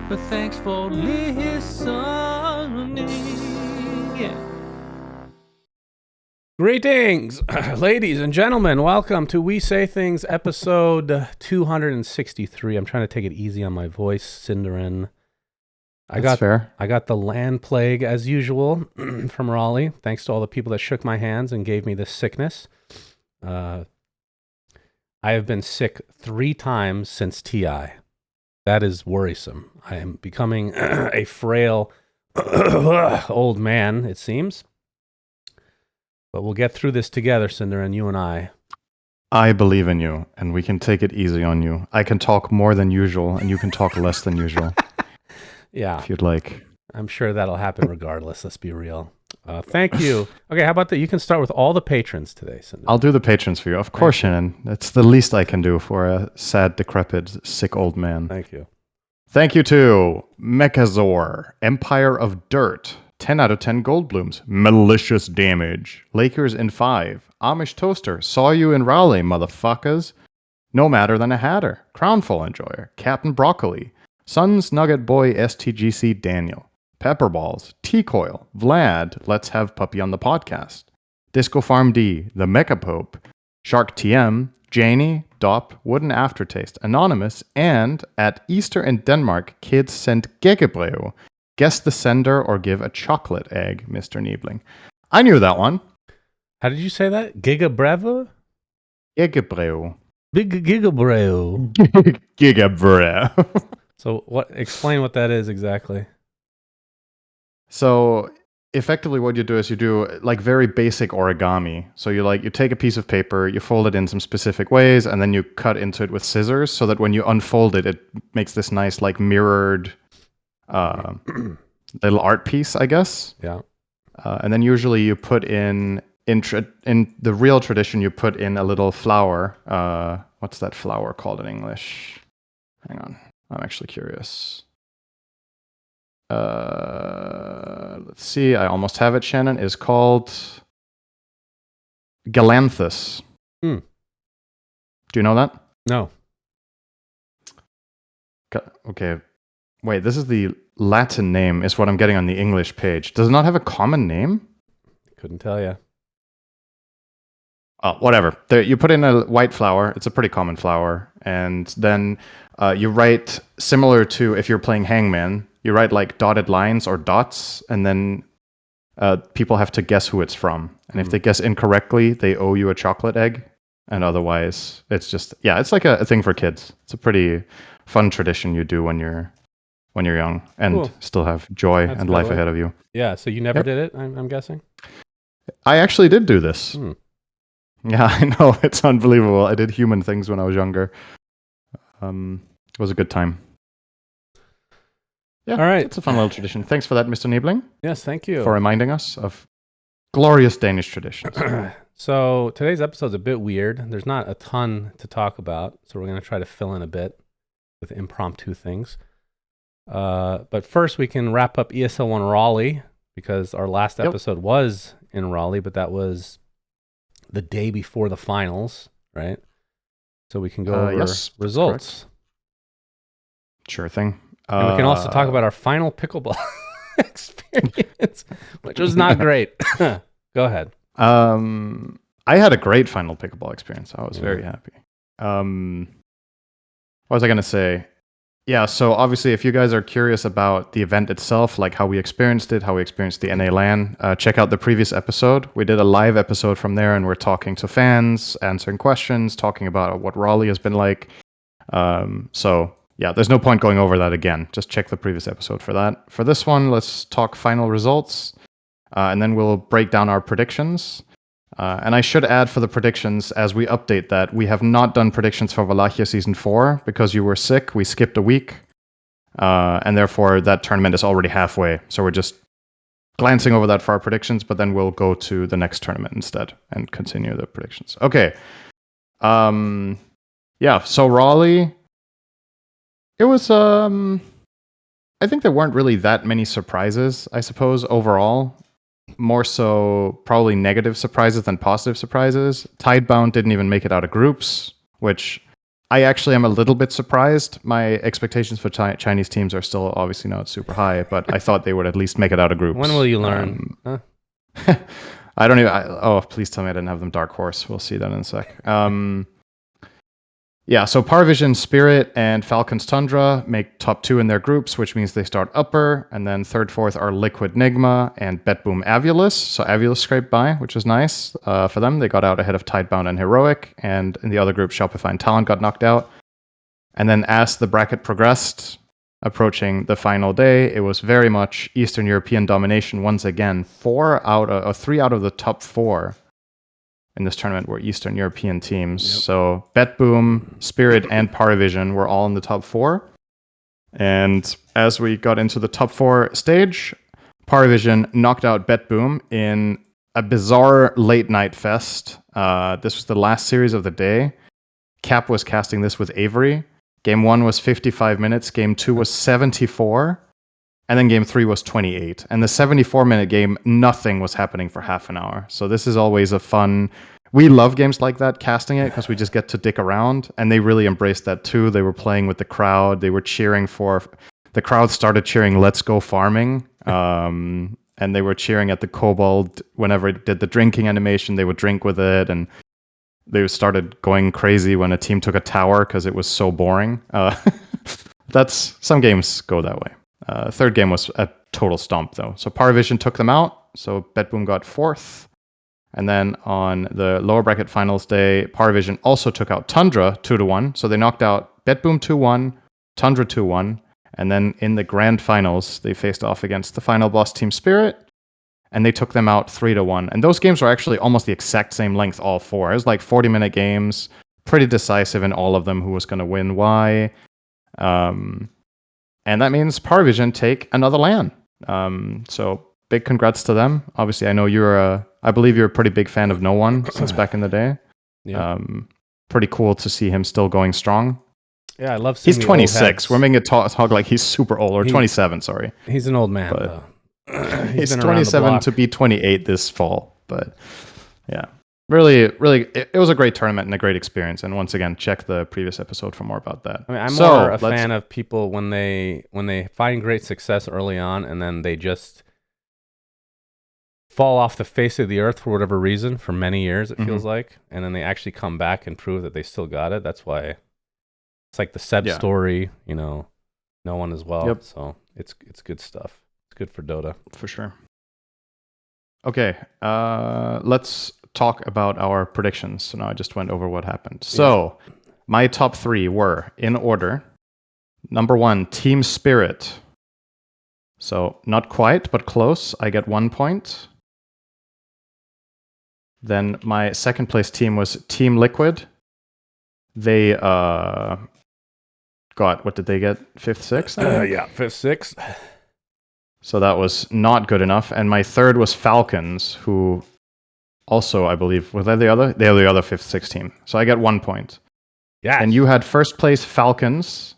But thanks for listening. Yeah. Greetings, ladies and gentlemen. Welcome to We Say Things, episode 263. I'm trying to take it easy on my voice, Cinderin. That's fair. I got the land plague as usual from Raleigh. Thanks to all the people that shook my hands and gave me this sickness. I have been sick 3 times since TI. That is worrisome. I am becoming a frail old man, it seems. But we'll get through this together, Cinder, and you and I. I believe in you, and we can take it easy on you. I can talk more than usual, and you can talk less than usual. Yeah. If you'd like. I'm sure that'll happen regardless, let's be real. Thank you. Okay, how about that? You can start with all the patrons today, Cinder. I'll do the patrons for you. Of course, Shannon. That's the least I can do for a sad, decrepit, sick old man. Thank you. Thank you to Mechazor, Empire of Dirt, 10 out of 10 Goldblooms, Malicious Damage, Lakers in 5, Amish Toaster, Saw You in Raleigh, motherfuckers, No Matter Than a Hatter, Crownful Enjoyer, Captain Broccoli, Suns Nugget Boy STGC Daniel, Pepperballs, T-Coil, Vlad, Let's Have Puppy on the Podcast, Disco Farm D, The Mecha Pope, Shark TM, Janie, Dop, Wooden Aftertaste, Anonymous, and at Easter in Denmark, kids sent Gegebreu. Guess the sender or give a chocolate egg, Mr. Niebling. I knew that one. How did you say that? Gigabreva? Gegebreu. Big Gigabreu. Gigabreu. So explain what that is exactly. So effectively what you do is you do like very basic origami. So you take a piece of paper, you fold it in some specific ways, and then you cut into it with scissors so that when you unfold it, it makes this nice like mirrored little art piece, I guess. Yeah. And then usually you put in the real tradition, you put in a little flower. What's that flower called in English? Hang on. I'm actually curious. Let's see. I almost have it, Shannon. Is called Galanthus. Do you know that? No. Okay. Wait, this is the Latin name, is what I'm getting on the English page. Does it not have a common name? Couldn't tell you. Oh, whatever. You put in a white flower. It's a pretty common flower. And then you write, similar to if you're playing Hangman, you write like dotted lines or dots, and then people have to guess who it's from. And if they guess incorrectly, they owe you a chocolate egg. And otherwise, it's just, it's like a thing for kids. It's a pretty fun tradition you do when you're young and still have joy and life ahead of you. Yeah, so you never did it, I'm guessing? I actually did do this. Yeah, I know. It's unbelievable. I did human things when I was younger. It was a good time. Yeah, all right. It's a fun little tradition. Thanks for that, Mr. Niebling. Yes, thank you. For reminding us of glorious Danish traditions. So today's episode's a bit weird. There's not a ton to talk about, so we're going to try to fill in a bit with impromptu things. But first, we can wrap up ESL 1 Raleigh, because our last episode was in Raleigh, but that was the day before the finals, right? So we can go over results. Sure thing. And we can also talk about our final pickleball experience, which was not great. Go ahead. I had a great final pickleball experience. I was very happy. What was I going to say? Yeah, so obviously if you guys are curious about the event itself, like how we experienced it, how we experienced the NA LAN, check out the previous episode. We did a live episode from there, and we're talking to fans, answering questions, talking about what Raleigh has been like. So yeah, there's no point going over that again. Just check the previous episode for that. For this one, let's talk final results, and then we'll break down our predictions. And I should add for the predictions, as we update that, we have not done predictions for Wallachia Season 4 because you were sick. We skipped a week, and therefore that tournament is already halfway. So we're just glancing over that for our predictions, but then we'll go to the next tournament instead and continue the predictions. Okay. Yeah, so Raleigh, it was, I think there weren't really that many surprises, I suppose, overall. More so probably negative surprises than positive surprises. Tidebound didn't even make it out of groups, which I actually am a little bit surprised. My expectations for Chinese teams are still obviously not super high, but I thought they would at least make it out of groups. When will you learn? I don't even. Oh, please tell me I didn't have them dark horse. We'll see that in a sec. Yeah, so Parvision, Spirit, and Falcons Tundra make top 2 in their groups, which means they start upper, and then third, fourth are Liquid Nigma and Betboom Avulus. So Avulus scraped by, which is nice for them. They got out ahead of Tidebound and Heroic, and in the other group, Shopify and Talent got knocked out. And then as the bracket progressed, approaching the final day, it was very much Eastern European domination once again. 3 out of the top 4 in this tournament were Eastern European teams. Yep. So Betboom, Spirit, and Paravision were all in the top 4. And as we got into the top 4 stage, Paravision knocked out Betboom in a bizarre late night fest. This was the last series of the day. Cap was casting this with Avery. Game 1 was 55 minutes. Game 2 was 74. And then game 3 was 28. And the 74-minute game, nothing was happening for half an hour. So this is always a fun... We love games like that, casting it, because we just get to dick around. And they really embraced that too. They were playing with the crowd. They were cheering for... The crowd started cheering, "Let's go farming." And they were cheering at the kobold. Whenever it did the drinking animation, they would drink with it. And they started going crazy when a team took a tower because it was so boring. Some games go that way. Third game was a total stomp, though. So Paravision took them out. So Betboom got 4th. And then on the lower bracket finals day, Paravision also took out Tundra 2-1. So they knocked out Betboom 2-1, Tundra 2-1. And then in the grand finals, they faced off against the final boss team Spirit. And they took them out 3-1. And those games were actually almost the exact same length, all 4. It was like 40-minute games, pretty decisive in all of them who was going to win why. And that means Paravision take another LAN. So big congrats to them. Obviously, I know I believe you're a pretty big fan of No One since back in the day. Yeah. Pretty cool to see him still going strong. Yeah, I love seeing He's 26. We're making it talk like he's super old, or 27, sorry. He's an old man, though. He's 27 to be 28 this fall. But yeah. Really, it was a great tournament and a great experience. And once again, check the previous episode for more about that. I mean, I'm more a fan of people when they find great success early on and then they just fall off the face of the earth for whatever reason for many years, it feels like. And then they actually come back and prove that they still got it. That's why it's like the Seb story, No One as well. Yep. So it's good stuff. It's good for Dota. For sure. Okay, let's talk about our predictions. So now I just went over what happened. So my top 3 were, in order, number 1, Team Spirit. So not quite, but close. I get 1 point. Then my second place team was Team Liquid. They got, what did they get? 5th, 6th? Yeah, 5th, 6th. So that was not good enough. And my third was Falcons, who also, I believe, was that the other? They are the other 5th, 6th team. So I get 1 point. Yeah. And you had first place Falcons.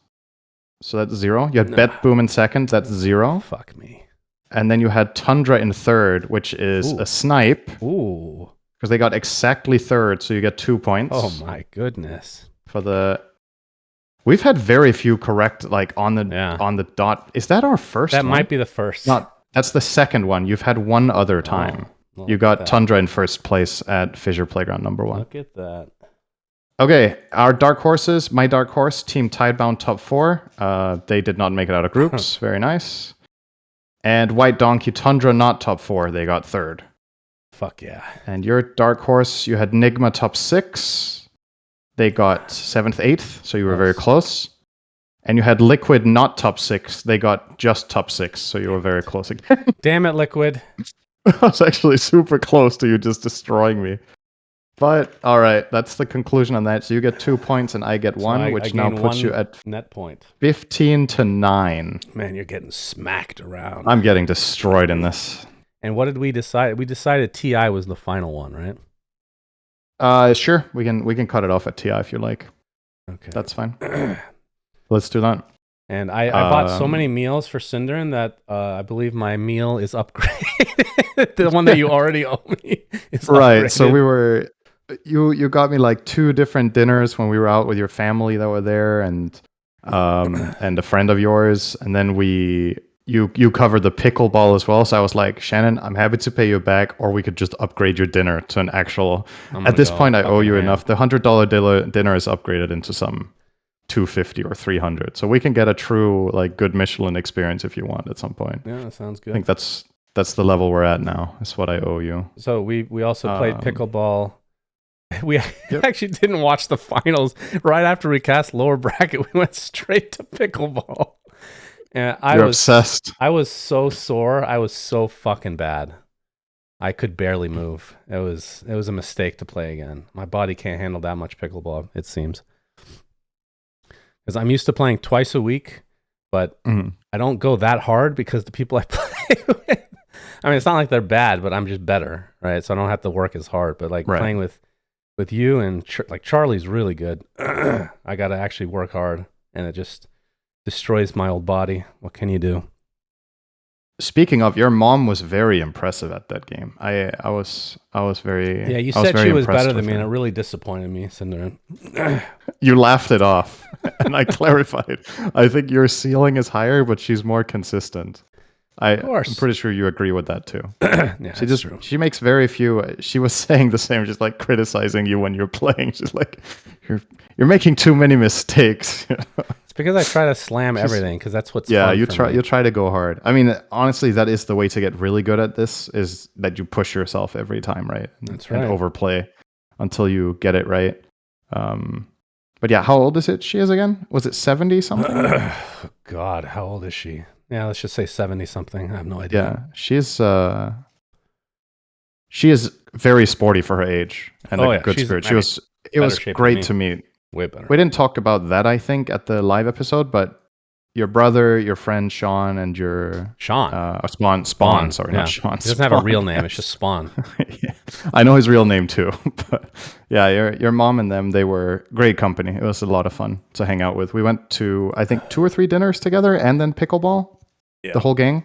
So that's 0. You had Betboom in second. That's 0. Fuck me. And then you had Tundra in third, which is a snipe. Ooh. Because they got exactly third, so you get 2 points. Oh my goodness. We've had very few correct, like on the dot. Is that our first That one? might be the first. That's the second one. You've had one other time. You got Tundra in first place at Fissure Playground number 1. Look at that. Okay, our dark horses. My dark horse, Team Tidebound top 4. They did not make it out of groups. Very nice. And White Donkey Tundra not top 4. They got 3rd. Fuck yeah. And your dark horse, you had Nigma top 6. They got 7th, 8th. So you were very close. And you had Liquid not top 6. They got just top 6. So you were very close again. Damn it, Liquid. I was actually super close to you just destroying me. But, all right, that's the conclusion on that. So you get 2 points and I get 1, which now puts you at net point. 15-9. Man, you're getting smacked around. I'm getting destroyed in this. And what did we decide? We decided TI was the final one, right? Sure. We can cut it off at TI if you like. Okay. That's fine. Let's do that. And I bought so many meals for Cinderin that I believe my meal is upgraded. The one that you already owe me is right. upgraded. So you got me like 2 different dinners when we were out with your family that were there, and a friend of yours, and then you covered the pickleball as well. So I was like, Shannon, I'm happy to pay you back, or we could just upgrade your dinner to an actual. At this point, I owe you enough. The $100 dinner is upgraded into some $250 or $300, so we can get a true like good Michelin experience if you want at some point. Yeah, that sounds good. I think that's the level we're at now. That's what I owe you. So we also played pickleball. We actually didn't watch the finals. Right after we cast lower bracket, we went straight to pickleball. And You're obsessed. I was so sore. I was so fucking bad. I could barely move. It was a mistake to play again. My body can't handle that much pickleball, it seems. Because I'm used to playing twice a week, but I don't go that hard because the people I play with, I mean, it's not like they're bad, but I'm just better, right? So I don't have to work as hard. But like playing with you and like Charlie's really good. I got to actually work hard, and it just destroys my old body. What can you do? Speaking of, your mom was very impressive at that game. I was very. Yeah, you said she was better than me, and it really disappointed me. You laughed it off, and I clarified. I think your ceiling is higher, but she's more consistent. I'm pretty sure you agree with that too. Yeah, she makes very few. She was saying the same, just like criticizing you when you're playing. She's like, you're making too many mistakes. It's because I try to slam everything, because that's what's fun you try to go hard. I mean, honestly, that is the way to get really good at this, is that you push yourself every time, right? That's right. And overplay until you get it right. But yeah, how old is it? She is again? Was it 70 something? God, how old is she? Yeah, let's just say 70 something. I have no idea. Yeah, she is very sporty for her age, and a good spirit. It was great to meet. Way better. We didn't talk about that, I think, at the live episode, but your brother, your friend Sean, and your Spawn. Sorry, not Sean. He doesn't have a real name. It's just Spawn. Yeah. I know his real name too, but yeah, your mom and them, they were great company. It was a lot of fun to hang out with. We went to, I think, 2 or 3 dinners together, and then pickleball. The whole gang.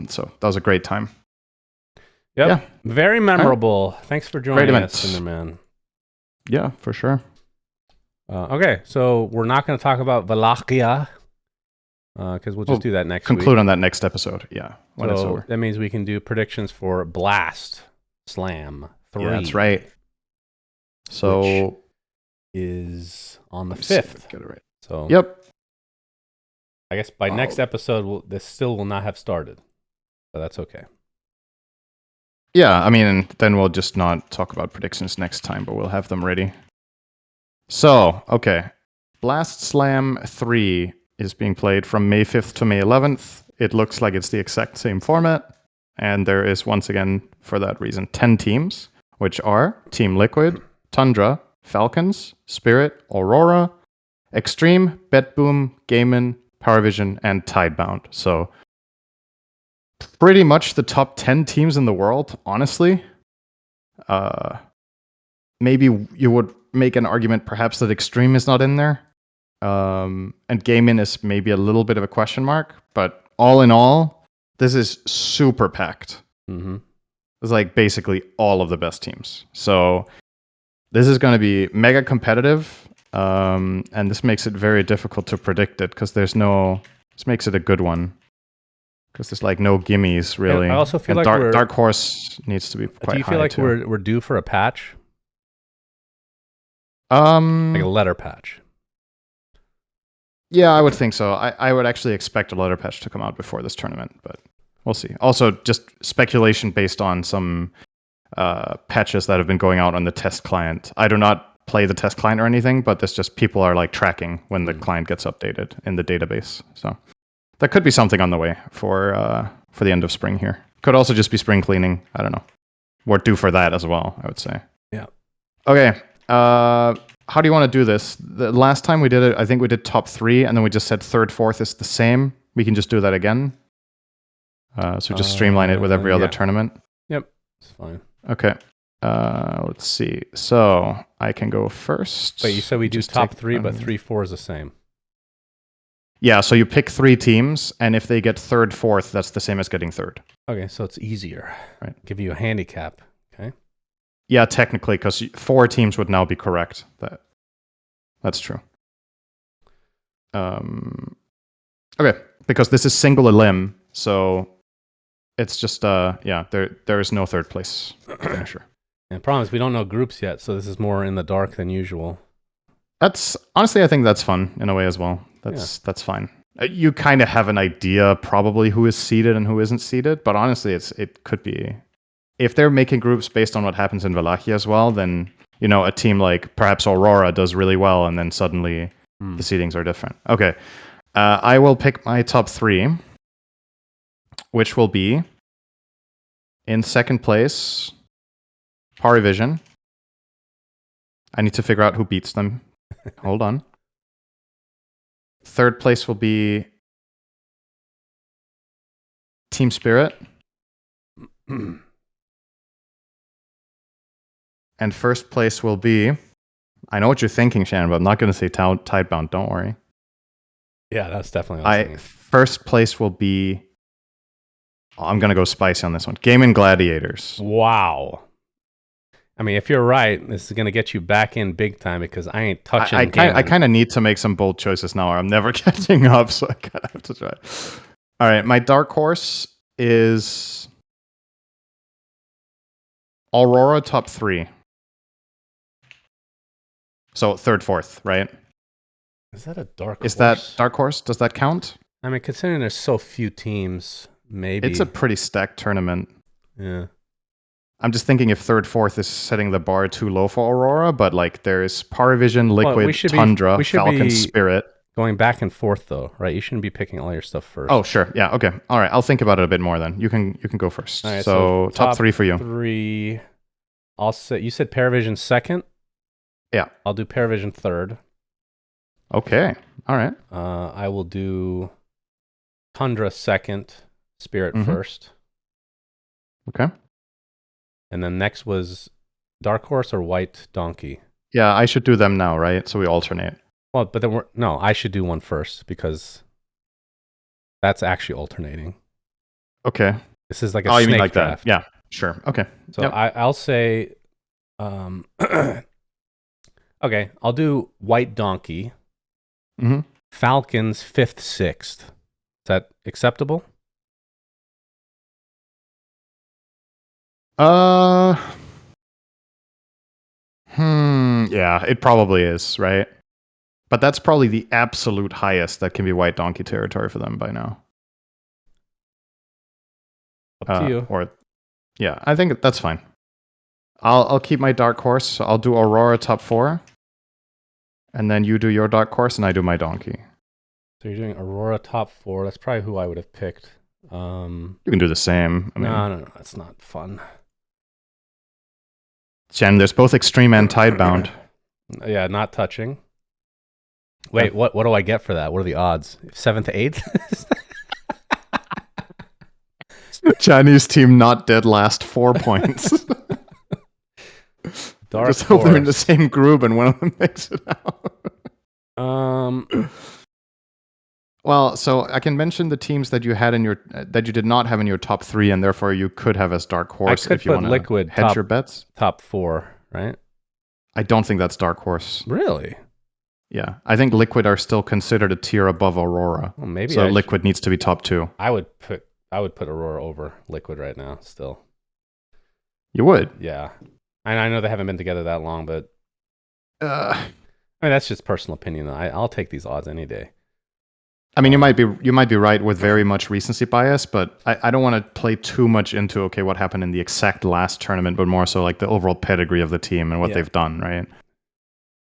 So that was a great time. Yep. Yeah. Very memorable. Right. Thanks for joining us, Cinderman. Yeah, for sure. Okay, so we're not going to talk about Wallachia, because we'll just do that next week. Conclude on that next episode, yeah. When it's over. That means we can do predictions for Blast Slam 3. Yeah, that's right. So which is on the 5th. Get it right. So yep. I guess by next episode, this still will not have started, but that's okay. Yeah, I mean, then we'll just not talk about predictions next time, but we'll have them ready. So, okay. Blast Slam 3 is being played from May 5th to May 11th. It looks like it's the exact same format, and there is, once again, for that reason, 10 teams, which are Team Liquid, Tundra, Falcons, Spirit, Aurora, Extreme, BetBoom, Gaimin, Powervision, and Tidebound. So pretty much the top 10 teams in the world, honestly. Maybe you would make an argument perhaps that Extreme is not in there. And Gaimin is maybe a little bit of a question mark. But all in all, this is super packed. Mm-hmm. It's like basically all of the best teams. So this is going to be mega competitive. And this makes it very difficult to predict it, because this makes it a good one, because there's like no gimmies really. And I also feel and like Dark Horse needs to be quite high. Do you feel like too. we're due for a patch? Like a letter patch? Yeah, I would think so. I would actually expect a letter patch to come out before this tournament, but we'll see. Also, just speculation based on some patches that have been going out on the test client. I do not play the test client or anything, but this just people are like tracking when the client gets updated in the database. So that could be something on the way for the end of spring here. Could also just be spring cleaning. I don't know. We're due for that as well, I would say. Yeah. Okay. How do you want to do this? The last time we did it, I think we did top 3, and then we just said 3rd, 4th is the same. We can just do that again. So just streamline it with every other tournament. Yep, it's fine. Okay. Let's see. So I can go first. Wait, you said we do top 3, but 3, 4 is the same. Yeah, so you pick 3 teams, and if they get 3rd, 4th, that's the same as getting 3rd. Okay, so it's easier. Right. Give you a handicap. Okay. Yeah, technically, because 4 teams would now be correct. That's true. Okay, because this is single elim, so it's just there is no third place finisher. And the problem is we don't know groups yet, so this is more in the dark than usual. That's honestly, I think that's fun in a way as well. That's fine. You kind of have an idea probably who is seeded and who isn't seeded, but honestly, it could be if they're making groups based on what happens in Wallachia as well. Then a team like perhaps Aurora does really well, and then suddenly the seedings are different. Okay, I will pick my top 3, which will be in second place, Parivision. I need to figure out who beats them. Hold on. Third place will be Team Spirit. And first place will be... I know what you're thinking, Shannon, but I'm not going to say Tidebound. Don't worry. Yeah, that's definitely what I was thinking. First place will be... I'm going to go spicy on this one. Gaming Gladiators. Wow. I mean, if you're right, this is going to get you back in big time because I ain't touching I kind of need to make some bold choices now or I'm never catching up, so I kind of have to try. All right, my dark horse is Aurora top 3. So third, fourth, right? Is that a dark horse? Is that dark horse? Does that count? I mean, considering there's so few teams, maybe. It's a pretty stacked tournament. Yeah. I'm just thinking if third, fourth is setting the bar too low for Aurora, but like there's Parivision, Liquid, Tundra, Falcon, Spirit. Going back and forth though, right? You shouldn't be picking all your stuff first. Oh, sure. Yeah, okay. All right, I'll think about it a bit more then. You can go first. All right, so top 3 for you. 3. I'll say you said Paravision second? Yeah. I'll do Paravision third. Okay. All right. I will do Tundra second, Spirit first. Okay. And then next was Dark Horse or White Donkey? Yeah, I should do them now, right? So we alternate. Well, but then I should do one first because that's actually alternating. Okay. This is like a snake you mean like draft. that? Yeah, sure. Okay. So yep. I'll say, okay, I'll do White Donkey. Falcons 5th, 6th. Is that acceptable? Yeah, it probably is, right? But that's probably the absolute highest that can be White Donkey territory for them by now. Up to you. Yeah, I think that's fine. I'll keep my dark horse. So I'll do Aurora top 4. And then you do your dark horse and I do my donkey. So you're doing Aurora top 4. That's probably who I would have picked. You can do the same. No, that's not fun. Jen, there's both extreme and tidebound. Yeah, not touching. Wait, what do I get for that? What are the odds? 7th to 8th? Chinese team not dead last 4 points. Dark Just hope they're in the same group and one of them makes it out. Well, so I can mention the teams that you had in your that you did not have in your top 3, and therefore you could have as dark horse if you want to Liquid hedge your bets. Top 4, right? I don't think that's dark horse. Really? Yeah, I think Liquid are still considered a tier above Aurora. Well, maybe so Liquid needs to be top 2. I would put Aurora over Liquid right now. Still, you would? Yeah, and I know they haven't been together that long, but I mean that's just personal opinion. I'll take these odds any day. I mean, you might be right with very much recency bias, but I don't want to play too much into what happened in the exact last tournament, but more so like the overall pedigree of the team and what they've done, right?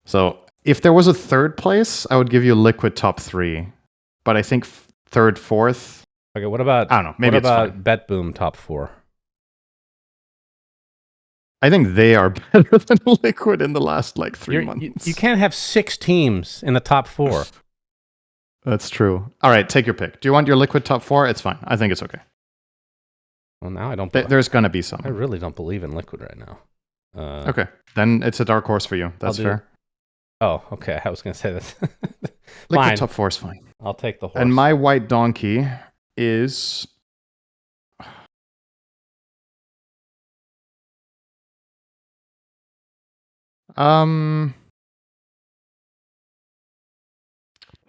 So if there was a third place, I would give you Liquid top 3, but I think third, fourth. Okay, what about I don't know? Maybe what about Bet Boom top 4? I think they are better than Liquid in the last 3 months. You can't have 6 teams in the top 4. That's true. All right, take your pick. Do you want your Liquid top 4? It's fine. I think it's okay. Well, now I don't. There's gonna be some. I really don't believe in Liquid right now. Okay, then it's a dark horse for you. That's fair. Oh, okay. I was gonna say this. Liquid top 4 is fine. I'll take the horse. And my White Donkey is.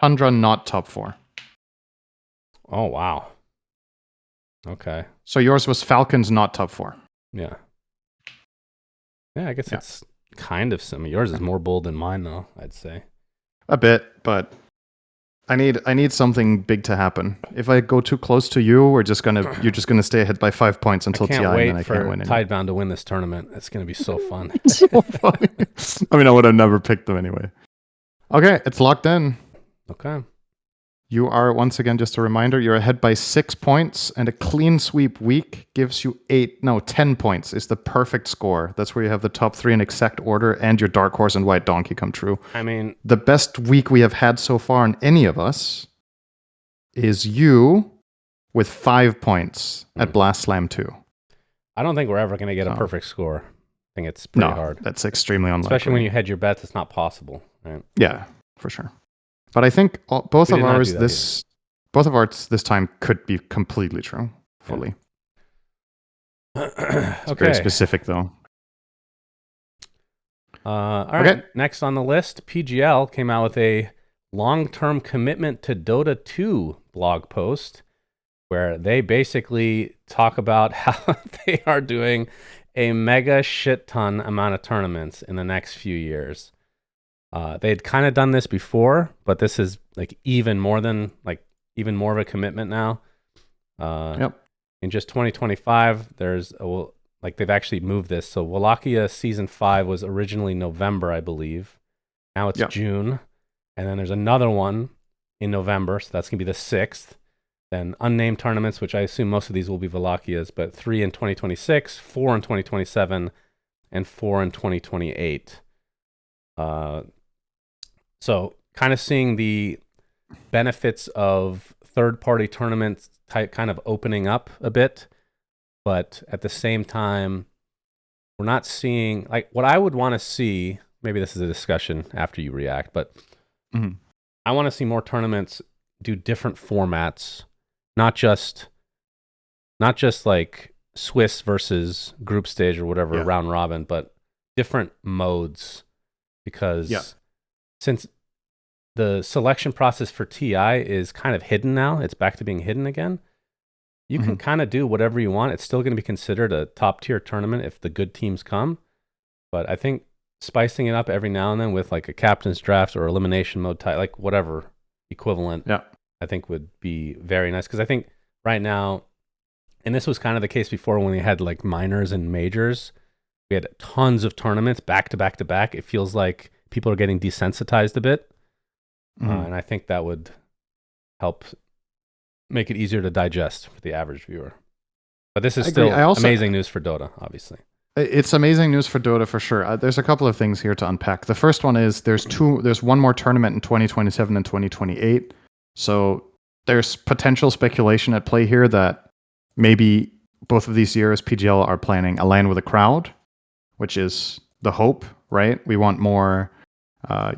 Tundra not top 4. Oh, wow. Okay. So yours was Falcons not top 4. Yeah. Yeah, I guess it's kind of similar. Yours is more bold than mine, though, I'd say. A bit, but I need something big to happen. If I go too close to you, you're just gonna stay ahead by 5 points until TI, and then I can't win. Tidebound to win this tournament. It's gonna be so fun. So funny. I mean, I would have never picked them anyway. Okay, it's locked in. Okay. You are, once again, just a reminder, you're ahead by 6 points, and a clean sweep week gives you 10 points is the perfect score. That's where you have the top 3 in exact order and your dark horse and white donkey come true. I mean, the best week we have had so far in any of us is you with 5 points at Blast Slam 2. I don't think we're ever going to get a perfect score. I think it's pretty hard. That's extremely unlikely. Especially when you hedge your bets, it's not possible, right? Yeah, for sure. But I think both of ours this time could be completely true, fully. It's very specific, though. All right. Next on the list, PGL came out with a long-term commitment to Dota 2 blog post where they basically talk about how they are doing a mega shit ton amount of tournaments in the next few years. They had kind of done this before, but this is even more of a commitment now. In just 2025, they've actually moved this. So Wallachia Season 5 was originally November, I believe. Now it's June. And then there's another one in November, so that's going to be the 6th. Then unnamed tournaments, which I assume most of these will be Wallachias, but 3 in 2026, 4 in 2027, and 4 in 2028. So kind of seeing the benefits of third-party tournaments kind of opening up a bit, but at the same time, we're not seeing what I would want to see. Maybe this is a discussion after you react, but I want to see more tournaments do different formats, not just like Swiss versus group stage or whatever, round robin, but different modes, because since the selection process for TI is kind of hidden now, it's back to being hidden again. You can kind of do whatever you want. It's still going to be considered a top tier tournament if the good teams come. But I think spicing it up every now and then with a captain's draft or elimination mode type, whatever equivalent, I think would be very nice. Because I think right now, and this was kind of the case before when we had minors and majors, we had tons of tournaments back to back to back. It feels like people are getting desensitized a bit. And I think that would help make it easier to digest for the average viewer. But this is still amazing news for Dota, obviously. It's amazing news for Dota for sure. There's a couple of things here to unpack. The first one is there's one more tournament in 2027 and 2028. So there's potential speculation at play here that maybe both of these years PGL are planning a LAN with a crowd, which is the hope, right? We want more.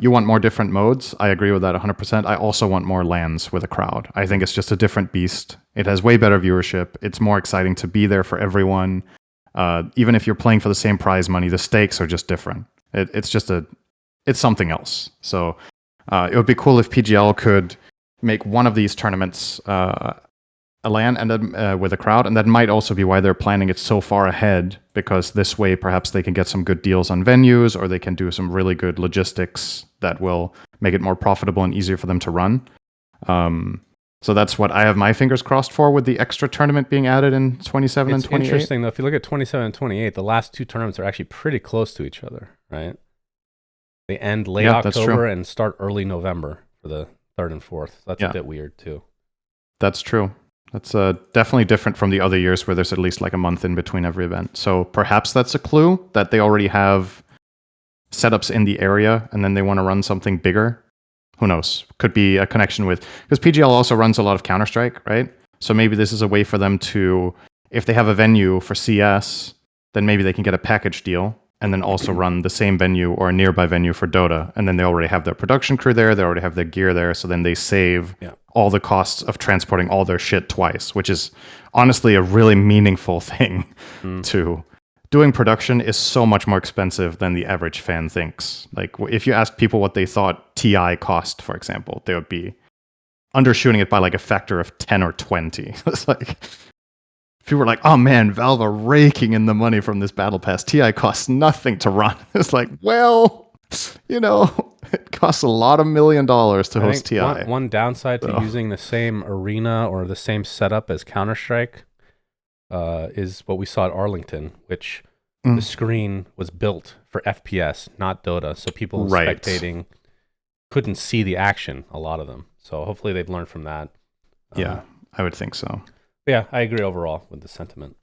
You want more different modes. I agree with that 100%. I also want more LANs with a crowd. I think it's just a different beast. It has way better viewership. It's more exciting to be there for everyone. Even if you're playing for the same prize money, the stakes are just different. It's something else. So it would be cool if PGL could make one of these tournaments a LAN and then with a crowd, and that might also be why they're planning it so far ahead, because this way perhaps they can get some good deals on venues, or they can do some really good logistics that will make it more profitable and easier for them to run. So that's what I have my fingers crossed for, with the extra tournament being added in 27 and 28. It's interesting though, if you look at 27 and 28, the last two tournaments are actually pretty close to each other, right? They end late October and start early November for the 3rd and 4th. That's a bit weird too. That's true. That's definitely different from the other years where there's at least a month in between every event. So perhaps that's a clue that they already have setups in the area and then they want to run something bigger. Who knows? Could be a connection with... Because PGL also runs a lot of Counter-Strike, right? So maybe this is a way for them to... If they have a venue for CS, then maybe they can get a package deal and then also run the same venue or a nearby venue for Dota. And then they already have their production crew there. They already have their gear there. So then they save all the costs of transporting all their shit twice, which is honestly a really meaningful thing to doing production is so much more expensive than the average fan thinks. Like if you ask people what they thought TI cost, for example, they would be undershooting it by like a factor of 10 or 20. It's like people were like, oh man, Valve are raking in the money from this battle pass. TI costs nothing to run. It's like, well, it costs a lot of $1 million to host TI. One downside to using the same arena or the same setup as Counter-Strike is what we saw at Arlington, which the screen was built for FPS, not Dota. So people spectating couldn't see the action, a lot of them. So hopefully they've learned from that. Yeah, I would think so. Yeah, I agree overall with the sentiment.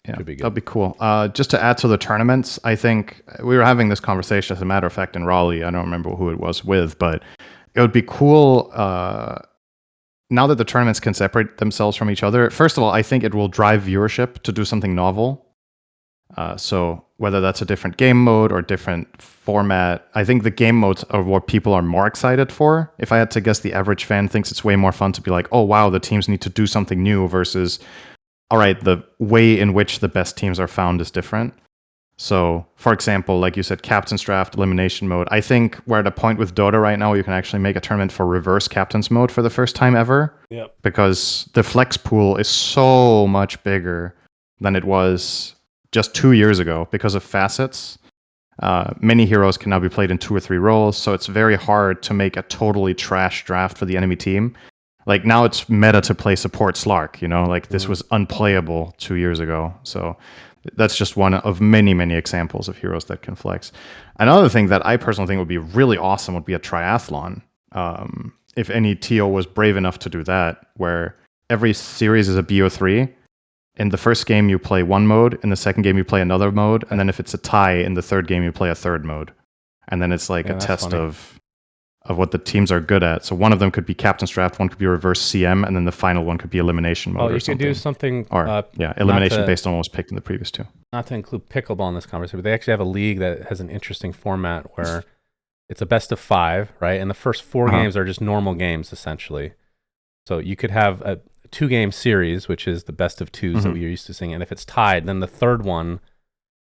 Yeah, that'd be cool. Just to add to the tournaments, I think we were having this conversation, as a matter of fact, in Raleigh. I don't remember who it was with, but it would be cool now that the tournaments can separate themselves from each other. First of all, I think it will drive viewership to do something novel. So whether that's a different game mode or different format, I think the game modes are what people are more excited for. If I had to guess, the average fan thinks it's way more fun to be like, oh, wow, the teams need to do something new versus, all right, the way in which the best teams are found is different. So, for example, like you said, Captain's Draft, Elimination Mode. I think we're at a point with Dota right now where you can actually make a tournament for reverse Captain's Mode for the first time ever. Yep. Because the flex pool is so much bigger than it was just 2 years ago because of facets. Many heroes can now be played in 2 or 3 roles, so it's very hard to make a totally trash draft for the enemy team. Like now it's meta to play support Slark, like this was unplayable 2 years ago. So that's just one of many, many examples of heroes that can flex. Another thing that I personally think would be really awesome would be a triathlon. If any TO was brave enough to do that, where every series is a BO3. In the first game, you play one mode. In the second game, you play another mode. And then if it's a tie, in the third game, you play a third mode. And then it's like a test of what the teams are good at. So one of them could be Captain's Draft, one could be reverse CM, and then the final one could be elimination mode or something. You could do something... Or, elimination based on what was picked in the previous 2. Not to include pickleball in this conversation, but they actually have a league that has an interesting format where it's a best of 5, right? And the first 4 games are just normal games, essentially. So you could have a 2-game series, which is the best of 2s that we're used to seeing. And if it's tied, then the third one,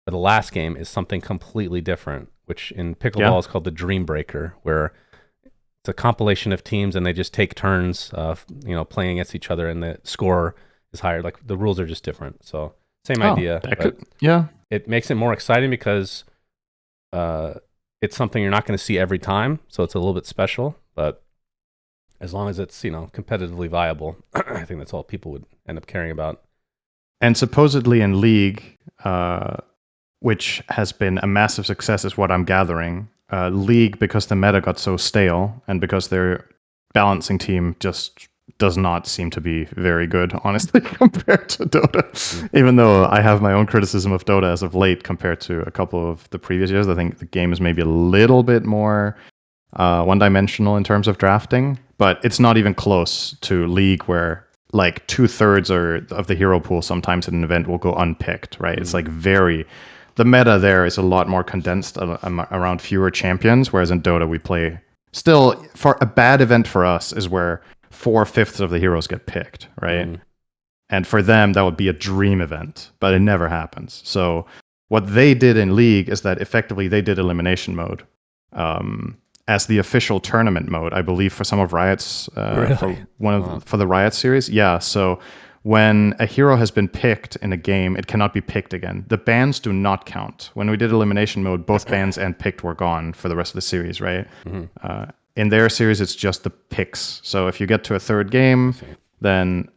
or the last game, is something completely different, which in pickleball is called the Dream Breaker, where it's a compilation of teams and they just take turns, playing against each other, and the score is higher. Like the rules are just different. So same idea. It makes it more exciting because it's something you're not going to see every time. So it's a little bit special, but as long as it's, competitively viable, I think that's all people would end up caring about. And supposedly in League, which has been a massive success is what I'm gathering, League, because the meta got so stale and because their balancing team just does not seem to be very good, honestly, compared to Dota. Even though I have my own criticism of Dota as of late compared to a couple of the previous years, I think the game is maybe a little bit more one-dimensional in terms of drafting, but it's not even close to League, where like 2/3 of the hero pool sometimes in an event will go unpicked, right? It's like the meta there is a lot more condensed around fewer champions, whereas in Dota we play still, for a bad event for us is where 4/5 of the heroes get picked, right? And for them that would be a dream event, but it never happens. So what they did in League is that effectively they did elimination mode as the official tournament mode, I believe, for some of Riot's for the Riot series. Yeah, so when a hero has been picked in a game, it cannot be picked again. The bans do not count. When we did elimination mode, both bans and picked were gone for the rest of the series, right? In their series, it's just the picks. So if you get to a third game, then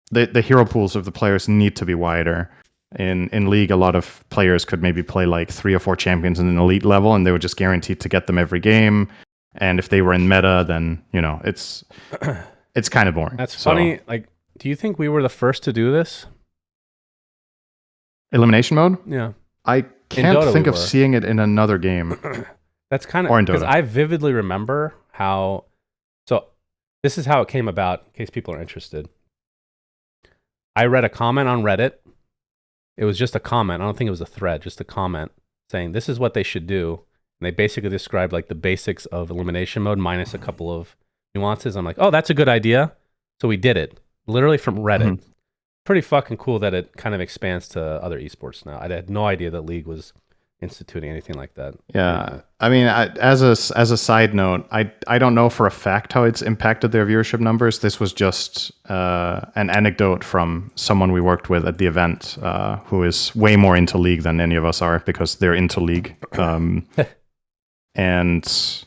the hero pools of the players need to be wider. In League, a lot of players could maybe play like 3 or 4 champions in an elite level, and they were just guaranteed to get them every game. And if they were in meta, then it's kind of boring. That's funny. Like, do you think we were the first to do this? Elimination mode? Yeah. I can't think of seeing it in another game. That's kind of because I vividly remember how. So this is how it came about. In case people are interested, I read a comment on Reddit. It was just a comment. I don't think it was a thread, just a comment saying this is what they should do. And they basically described like the basics of elimination mode minus a couple of nuances. I'm like, oh, that's a good idea. So we did it literally from Reddit. pretty fucking cool that it kind of expands to other esports now. I had no idea that League was instituting anything like that. Yeah, I mean, as a side note, I don't know for a fact how it's impacted their viewership numbers. This was just an anecdote from someone we worked with at the event, who is way more into League than any of us are because they're into League. And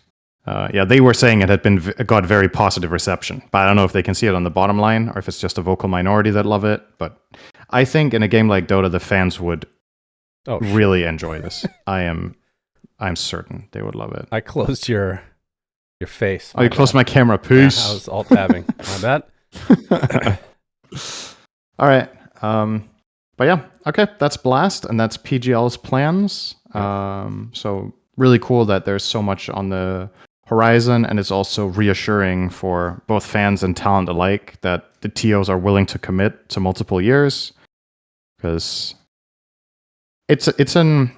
yeah, they were saying it had got very positive reception, but I don't know if they can see it on the bottom line or if it's just a vocal minority that love it. But I think in a game like Dota, the fans would really enjoy this. I'm certain they would love it. I closed your face. Oh, you closed my camera. Peace. Yeah, I was alt-tabbing. My bad. All right. But yeah, okay. That's Blast, and that's PGL's plans. So really cool that there's so much on the horizon, and it's also reassuring for both fans and talent alike that the TOs are willing to commit to multiple years, because it's an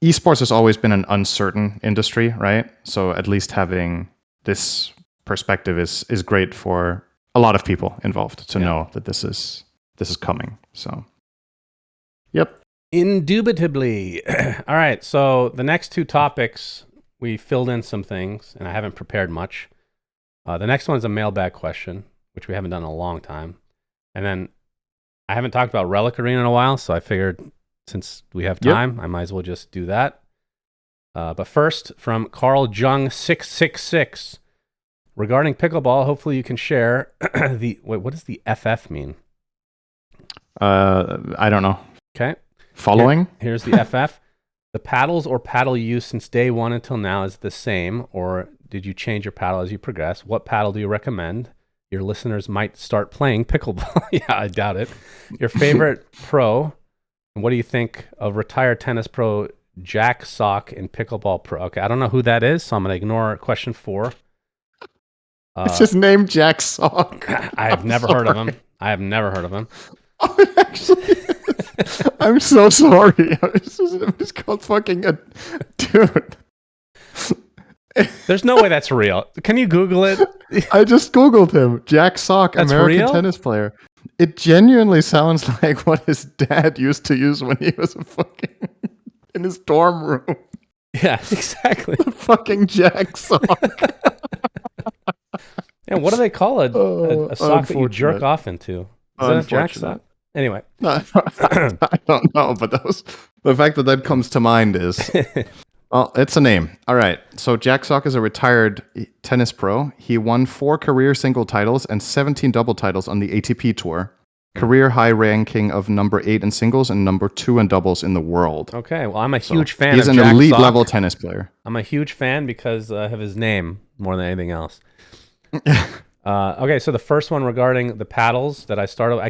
esports has always been an uncertain industry, right? So at least having this perspective is great for a lot of people involved to know that this is coming. So, yep. Indubitably. All right. So the next two topics, we filled in some things, and I haven't prepared much. The next one is a mailbag question, which we haven't done in a long time. And then I haven't talked about Relic Arena in a while, so I figured since we have time, I might as well just do that. But first, from Carl Jung 666, regarding pickleball, hopefully you can share what does the FF mean? I don't know. Okay. Following? Here's the FF. The paddles or paddle use since day one until now is the same, or did you change your paddle as you progress? What paddle do you recommend? Your listeners might start playing pickleball. Yeah, I doubt it. Your favorite pro? And what do you think of retired tennis pro Jack Sock in pickleball pro? Okay, I don't know who that is, so I'm going to ignore question 4. It's his name, Jack Sock. I have never heard of him. I have never heard of him. Oh, it actually is. I'm so sorry. It's called fucking a dude. There's no way that's real. Can you Google it? I just Googled him. Jack Sock, that's American real? Tennis player. It genuinely sounds like what his dad used to use when he was fucking in his dorm room. Yeah, exactly. The fucking Jack Sock. And what do they call a sock that you jerk off into? Is that a Jack Sock? Anyway. I don't know, but the fact that comes to mind is... Well, it's a name. All right. So Jack Sock is a retired tennis pro. He won 4 career single titles and 17 double titles on the ATP Tour. Career high ranking of number 8 in singles and number 2 in doubles in the world. Okay. Well, I'm a huge fan of Jack Sock. He's an elite level tennis player. I'm a huge fan because of his name more than anything else. Okay. So the first one regarding the paddles that I started,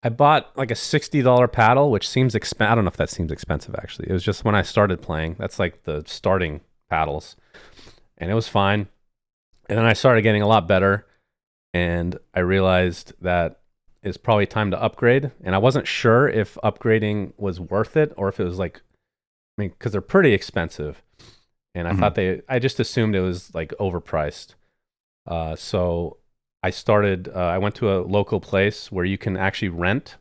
I bought like a $60 paddle, which seems I don't know if that seems expensive, actually. It was just when I started playing. That's like the starting paddles. And it was fine. And then I started getting a lot better. And I realized that it's probably time to upgrade. And I wasn't sure if upgrading was worth it or if it was like, because they're pretty expensive. And I thought I just assumed it was like overpriced. So I went to a local place where you can actually rent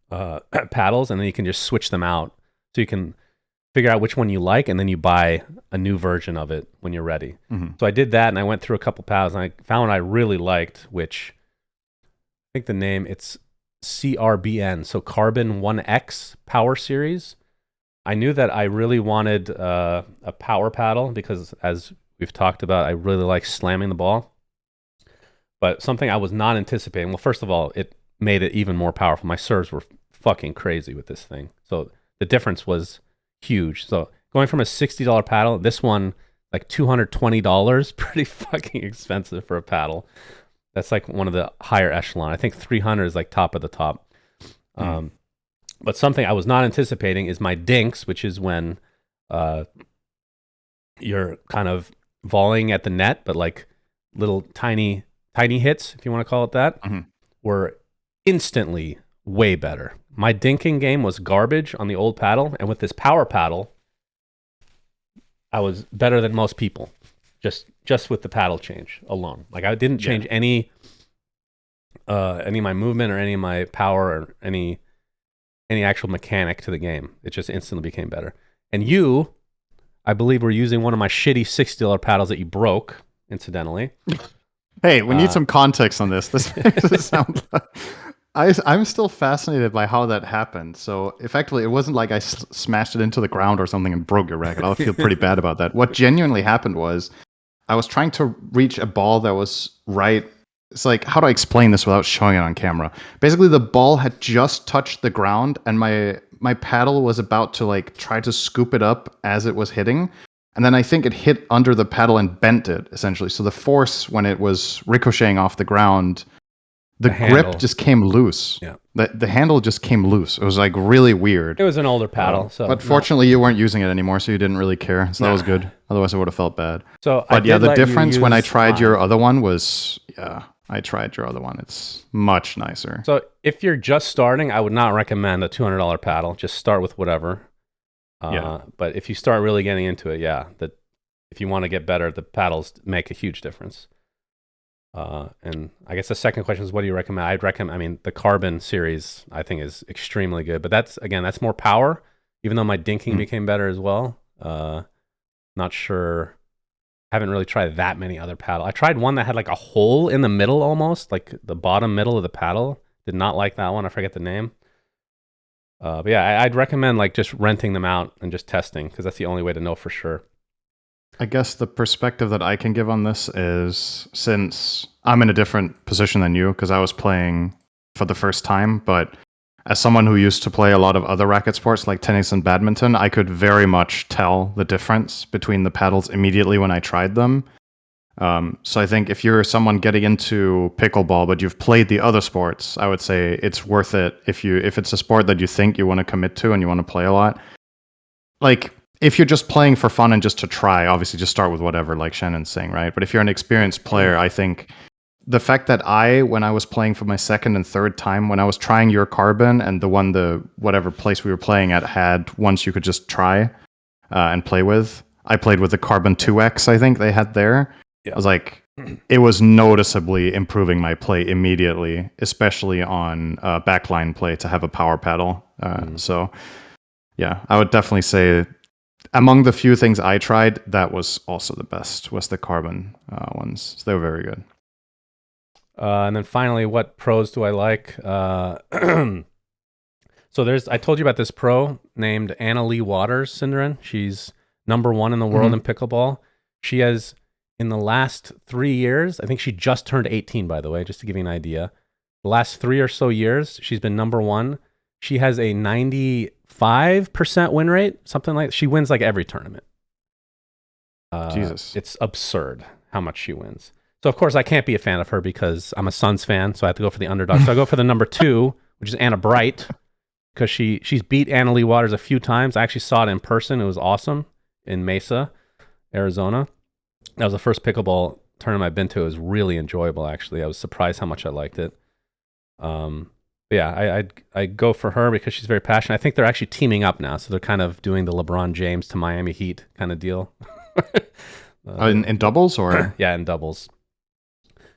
paddles, and then you can just switch them out. So you can figure out which one you like, and then you buy a new version of it when you're ready. So I did that, and I went through a couple paddles, and I found one I really liked, which I think the name, it's CRBN, so Carbon 1X Power Series. I knew that I really wanted a power paddle because, as we've talked about, I really like slamming the ball. But something I was not anticipating. Well, first of all, it made it even more powerful. My serves were fucking crazy with this thing. So the difference was huge. So going from a $60 paddle, this one, like $220, pretty fucking expensive for a paddle. That's like one of the higher echelon. I think 300 is like top of the top. But something I was not anticipating is my dinks, which is when you're kind of volleying at the net, but like little tiny hits, if you want to call it that, were instantly way better. My dinking game was garbage on the old paddle, and with this power paddle, I was better than most people, just with the paddle change alone. Like I didn't change any any of my movement or any of my power or any actual mechanic to the game. It just instantly became better. And you, I believe, were using one of my shitty $60 paddles that you broke, incidentally. Hey, we need some context on this. This makes it sound like... I'm still fascinated by how that happened. So effectively, it wasn't like I smashed it into the ground or something and broke your racket. I'll feel pretty bad about that. What genuinely happened was I was trying to reach a ball that was right. It's like, how do I explain this without showing it on camera? Basically, the ball had just touched the ground, and my paddle was about to like try to scoop it up as it was hitting. And then I think it hit under the paddle and bent it, essentially. So the force, when it was ricocheting off the ground, the grip just came loose. Yeah. The handle just came loose. It was like really weird. It was an older paddle. But fortunately, you weren't using it anymore, so you didn't really care. So that was good. Otherwise, I would have felt bad. But yeah, the difference when I tried your other one was, I tried your other one. It's much nicer. So if you're just starting, I would not recommend a $200 paddle. Just start with whatever. But if you start really getting into it, if you want to get better, the paddles make a huge difference. And I guess the second question is, what do you recommend? The Carbon series, I think, is extremely good. But that's more power, even though my dinking became better as well. Not sure. Haven't really tried that many other paddle. I tried one that had like a hole in the middle almost, like the bottom middle of the paddle. Did not like that one. I forget the name. But yeah, I'd recommend like just renting them out and just testing, because that's the only way to know for sure. I guess the perspective that I can give on this is, since I'm in a different position than you, because I was playing for the first time, but as someone who used to play a lot of other racket sports like tennis and badminton, I could very much tell the difference between the paddles immediately when I tried them. So I think if you're someone getting into pickleball, but you've played the other sports, I would say it's worth it if it's a sport that you think you want to commit to and you want to play a lot. Like, if you're just playing for fun and just to try, obviously just start with whatever, like Shannon's saying, right? But if you're an experienced player, I think the fact that when I was playing for my second and third time, when I was trying your Carbon and whatever place we were playing at had ones you could just try and play with. I played with the Carbon 2X, I think they had there. Yeah. I was like, it was noticeably improving my play immediately, especially on backline play, to have a power paddle. So yeah, I would definitely say, among the few things I tried, that was also the best, was the Carbon ones. So they were very good. And then finally, what pros do I like? So I told you about this pro named Anna Lee Waters, Cinderin. She's #1 in the world in pickleball. She has, in the last 3 years, I think she just turned 18, by the way, just to give you an idea. The last 3 or so years, she's been #1. She has a 95% win rate, something like that. She wins like every tournament. Jesus. It's absurd how much she wins. So, of course, I can't be a fan of her because I'm a Suns fan, so I have to go for the underdog. So I go for the #2, which is Anna Bright, because she's beat Anna Lee Waters a few times. I actually saw it in person. It was awesome in Mesa, Arizona. That was the first pickleball tournament I've been to. It was really enjoyable, actually. I was surprised how much I liked it. Yeah, I'd go for her because she's very passionate. I think they're actually teaming up now, so they're kind of doing the LeBron James to Miami Heat kind of deal. In doubles, or? Yeah, in doubles.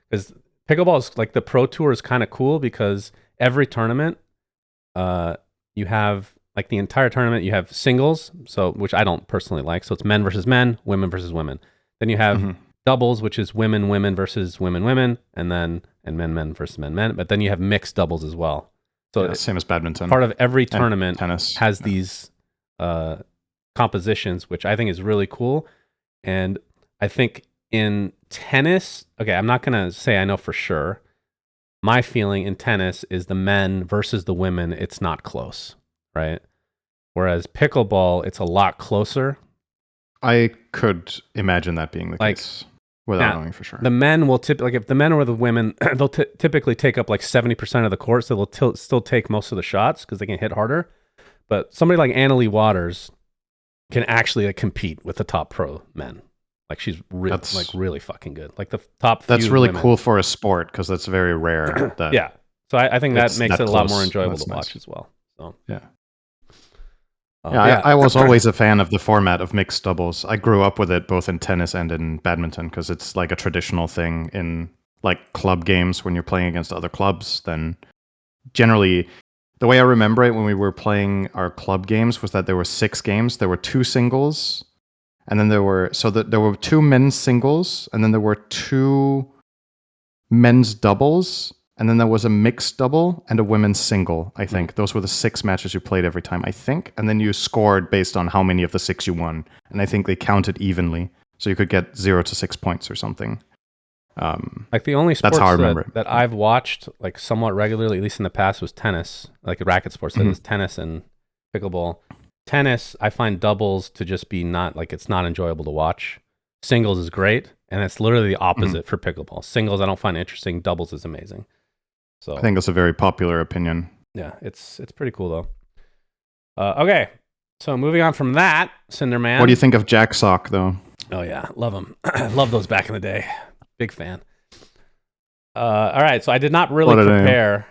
Because pickleball is like, the pro tour is kind of cool because every tournament, you have like the entire tournament, you have singles, so which I don't personally like. So it's men versus men, women versus women. Then you have doubles, which is women versus women, and men versus men. But then you have mixed doubles as well. So same as badminton. Part of every tournament tennis has these compositions, which I think is really cool. And I think in tennis, okay, I'm not going to say I know for sure. My feeling in tennis is the men versus the women, it's not close, right? Whereas pickleball, it's a lot closer. I could imagine that being the case without knowing for sure. The men will typically, if the men or the women, they'll typically take up like 70% of the court, so they'll still take most of the shots because they can hit harder. But somebody like Anna Lee Waters can actually like compete with the top pro men. Like, she's really fucking good. Like the top. That's really cool for a sport because that's very rare. Yeah. So I think that makes it a lot more enjoyable to watch as well. So yeah. I was always a fan of the format of mixed doubles. I grew up with it both in tennis and in badminton because it's like a traditional thing in like club games when you're playing against other clubs, then generally the way I remember it when we were playing our club games was that there were 6 games. There were 2 singles, and then there were 2 men's singles, and then there were 2 men's doubles, and then there was a mixed double and a women's single, I think. Those were the 6 matches you played every time, I think. And then you scored based on how many of the 6 you won. And I think they counted evenly. So you could get 0 to 6 points or something. Like the only sports that's how I remember it. that I've watched like somewhat regularly, at least in the past, was tennis. Like racket sports, that is tennis and pickleball. Tennis, I find doubles to just be not, like, it's not enjoyable to watch. Singles is great, and it's literally the opposite for pickleball. Singles I don't find interesting. Doubles is amazing. So I think that's a very popular opinion. yeah, it's pretty cool though. Okay, so moving on from that, Cinderman. What do you think of Jack Sock, though? Oh yeah, love them. Love those back in the day. Big fan. All right, so I did not really prepare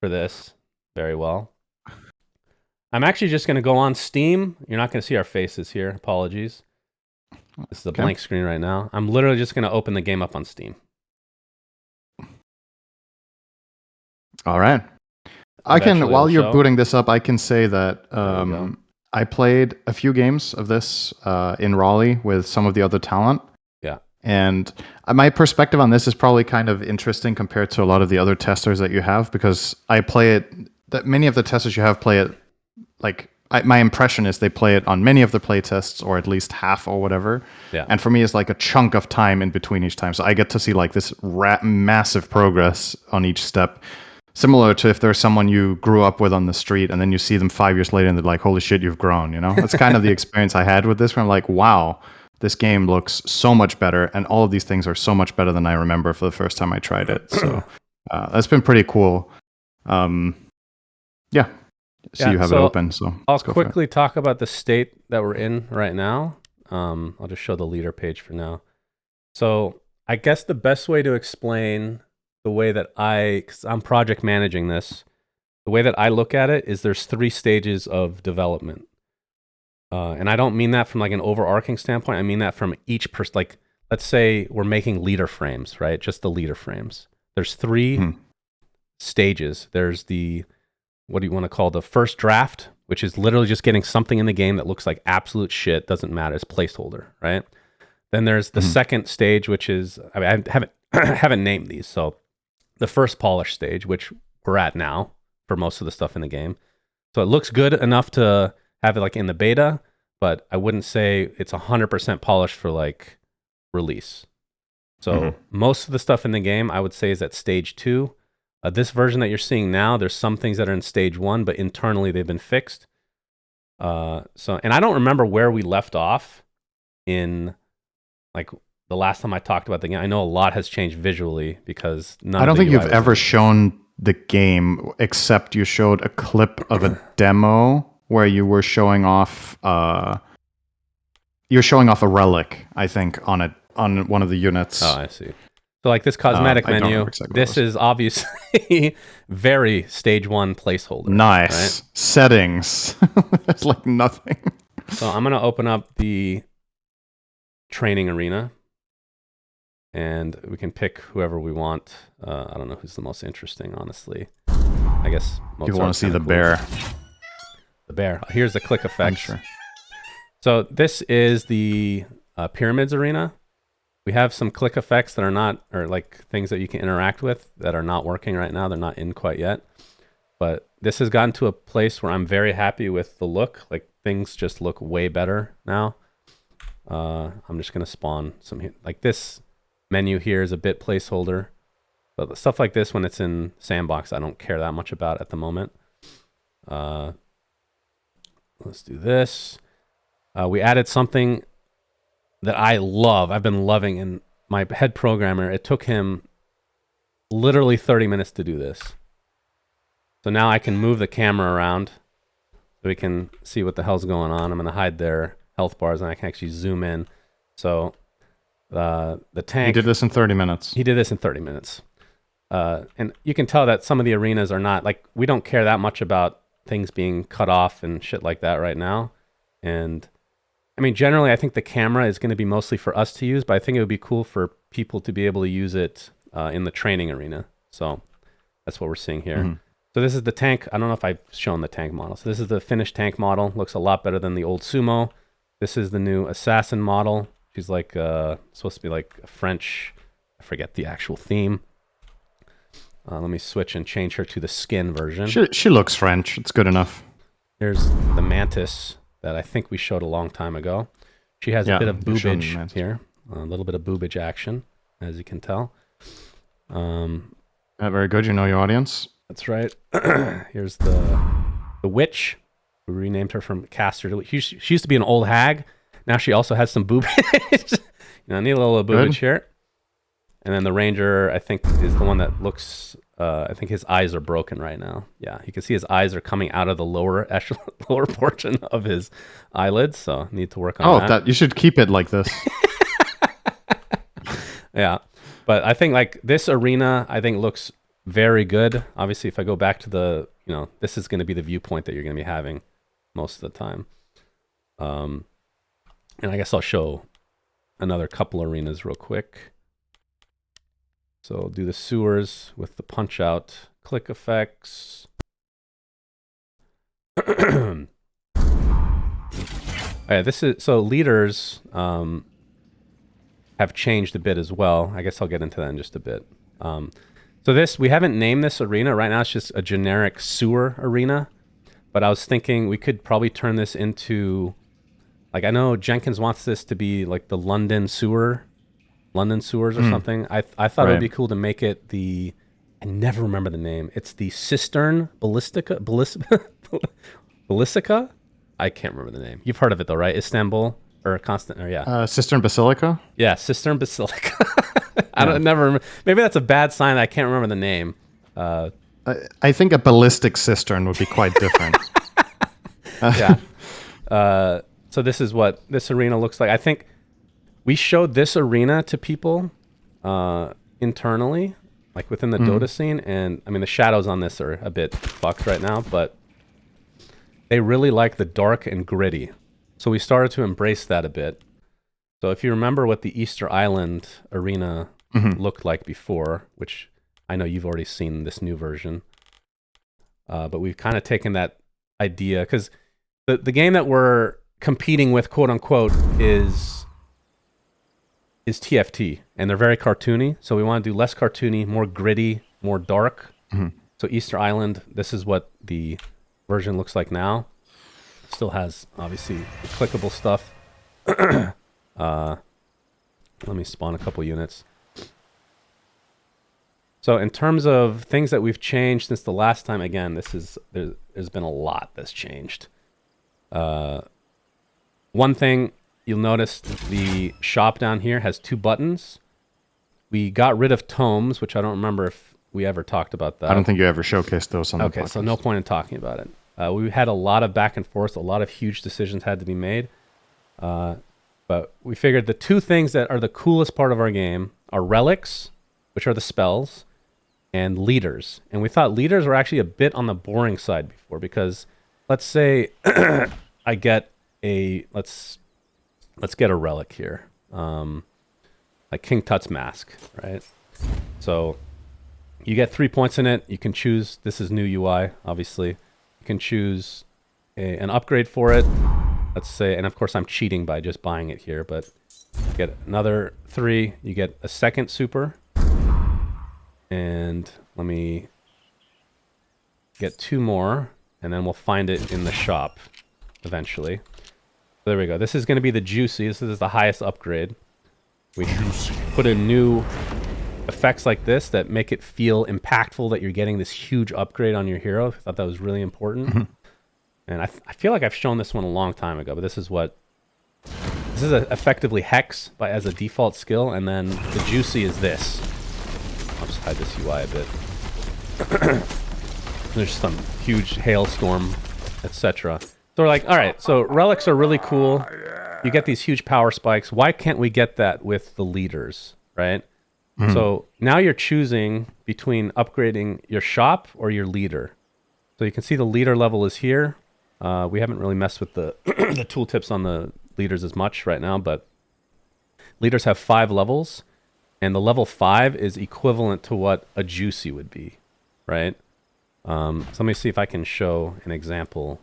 for this very well. I'm actually just going to go on Steam. You're not going to see our faces here. Apologies. This is a blank screen right now. I'm literally just going to open the game up on Steam. All right. While you're booting this up, I can say that I played a few games of this in Raleigh with some of the other talent. Yeah. And my perspective on this is probably kind of interesting compared to a lot of the other testers that you have, because I play it, that many of the testers you have play it, like, my impression is they play it on many of the play tests, or at least half or whatever. Yeah. And for me, it's like a chunk of time in between each time. So I get to see like this massive progress on each step. Similar to if there's someone you grew up with on the street and then you see them 5 years later and they're like, holy shit, you've grown, you know? That's kind of the experience I had with this, where I'm like, wow, this game looks so much better. And all of these things are so much better than I remember for the first time I tried it. So that's been pretty cool. Yeah. You have it open. So I'll quickly talk about the state that we're in right now. I'll just show the leader page for now. So I guess the best way to explain the way that because I'm project managing this, the way that I look at it is there's 3 stages of development. And I don't mean that from like an overarching standpoint. I mean that from each person. Like, let's say we're making leader frames, right? Just the leader frames. There's 3 stages. There's the, what do you want to call, the first draft, which is literally just getting something in the game that looks like absolute shit, doesn't matter, it's placeholder, right? Then there's the second stage, which is, I mean, I haven't named these. So the first polish stage, which we're at now for most of the stuff in the game. So it looks good enough to have it like in the beta, but I wouldn't say it's 100% polished for like release. So most of the stuff in the game, I would say, is at stage 2. This version that you're seeing now, there's some things that are in stage 1, but internally they've been fixed. And I don't remember where we left off in like the last time I talked about the game. I know a lot has changed visually because I don't think you've ever shown the game, except you showed a clip of a demo where you were showing off you're showing off a relic, I think, on one of the units. Oh, I see. So like this cosmetic menu, exactly this is obviously very stage 1 placeholder. Nice. Right? Settings. There's like nothing. So I'm going to open up the training arena and we can pick whoever we want. I don't know who's the most interesting, honestly. I guess you want to see the bear. The bear. Here's the click effect. Sure. So this is the pyramids arena. We have some click effects that are not, or like things that you can interact with that are not working right now. They're not in quite yet. But this has gotten to a place where I'm very happy with the look. Like things just look way better now. I'm just going to spawn some, like this menu here is a bit placeholder. But stuff like this, when it's in sandbox, I don't care that much about at the moment. Let's do this. We added something that I love. I've been loving, and my head programmer, it took him literally 30 minutes to do this. So now I can move the camera around so we can see what the hell's going on. I'm going to hide their health bars and I can actually zoom in. So the tank... He did this in 30 minutes. He did this in 30 minutes. And you can tell that some of the arenas are not, like, we don't care that much about things being cut off and shit like that right now. And I mean, generally, I think the camera is going to be mostly for us to use, but I think it would be cool for people to be able to use it in the training arena. So that's what we're seeing here. Mm-hmm. So this is the tank. I don't know if I've shown the tank model. So this is the finished tank model. Looks a lot better than the old sumo. This is the new assassin model. She's like supposed to be like a French. I forget the actual theme. Let me switch and change her to the skin version. She looks French. It's good enough. Here's the mantis that I think we showed a long time ago. She has a bit of boobage here. A little bit of boobage action, as you can tell. Very good. You know your audience. That's right. Here's the witch. We renamed her from caster to witch. She used to be an old hag. Now she also has some boobage. I need a little boobage here. And then the ranger, I think, is the one that looks. I think his eyes are broken right now. Yeah, you can see his eyes are coming out of the lower portion of his eyelids. So need to work on that. You should keep it like this. Yeah, but I think like this arena, I think looks very good. Obviously, if I go back to this is going to be the viewpoint that you're going to be having most of the time. And I guess I'll show another couple arenas real quick. So I'll do the sewers with the punch out click effects. Yeah, leaders have changed a bit as well. I guess I'll get into that in just a bit. So we haven't named this arena. Right now it's just a generic sewer arena. But I was thinking we could probably turn this into, like, I know Jenkins wants this to be like the London sewers or something. I thought it would be cool to make it I never remember the name. It's the Cistern Ballistica? I can't remember the name. You've heard of it though, right? Istanbul or Cistern Basilica? Yeah, Cistern Basilica. I don't never remember. Maybe that's a bad sign that I can't remember the name. I think a ballistic cistern would be quite different. Yeah. So this is what this arena looks like. I think we showed this arena to people internally, like within the Dota scene. And I mean, the shadows on this are a bit fucked right now, but they really like the dark and gritty. So we started to embrace that a bit. So if you remember what the Easter Island arena looked like before, which I know you've already seen this new version, but we've kind of taken that idea because the game that we're competing with, quote unquote, is TFT, and they're very cartoony. So we want to do less cartoony, more gritty, more dark. So Easter Island, this is what the version looks like now. Still has obviously clickable stuff. Let me spawn a couple units. So in terms of things that we've changed since the last time, again, there's been a lot that's changed. One thing you'll notice, the shop down here has 2 buttons. We got rid of tomes, which I don't remember if we ever talked about that. I don't think you ever showcased those on the podcast. Okay, so no point in talking about it. We had a lot of back and forth, a lot of huge decisions had to be made. But we figured the 2 things that are the coolest part of our game are relics, which are the spells, and leaders. And we thought leaders were actually a bit on the boring side before, because let's say I get let's get a relic here, like King Tut's mask, right? So you get 3 points in it. You can choose. This is new UI, obviously. You can choose an upgrade for it. Let's say, and of course I'm cheating by just buying it here, but you get another 3. You get a second super. And let me get 2 more, and then we'll find it in the shop eventually. So there we go. This is going to be the Juicy. This is the highest upgrade. We put in new effects like this that make it feel impactful that you're getting this huge upgrade on your hero. I thought that was really important. And I feel like I've shown this one a long time ago, but this is effectively Hex as a default skill, and then the Juicy is this. I'll just hide this UI a bit. There's some huge hailstorm, etc. So we're like, all right, so relics are really cool. You get these huge power spikes. Why can't we get that with the leaders, right? So now you're choosing between upgrading your shop or your leader. So you can see the leader level is here. We haven't really messed with the the tooltips on the leaders as much right now, but leaders have 5 levels. and the level 5 is equivalent to what a juicy would be, right? So let me see if I can show an example.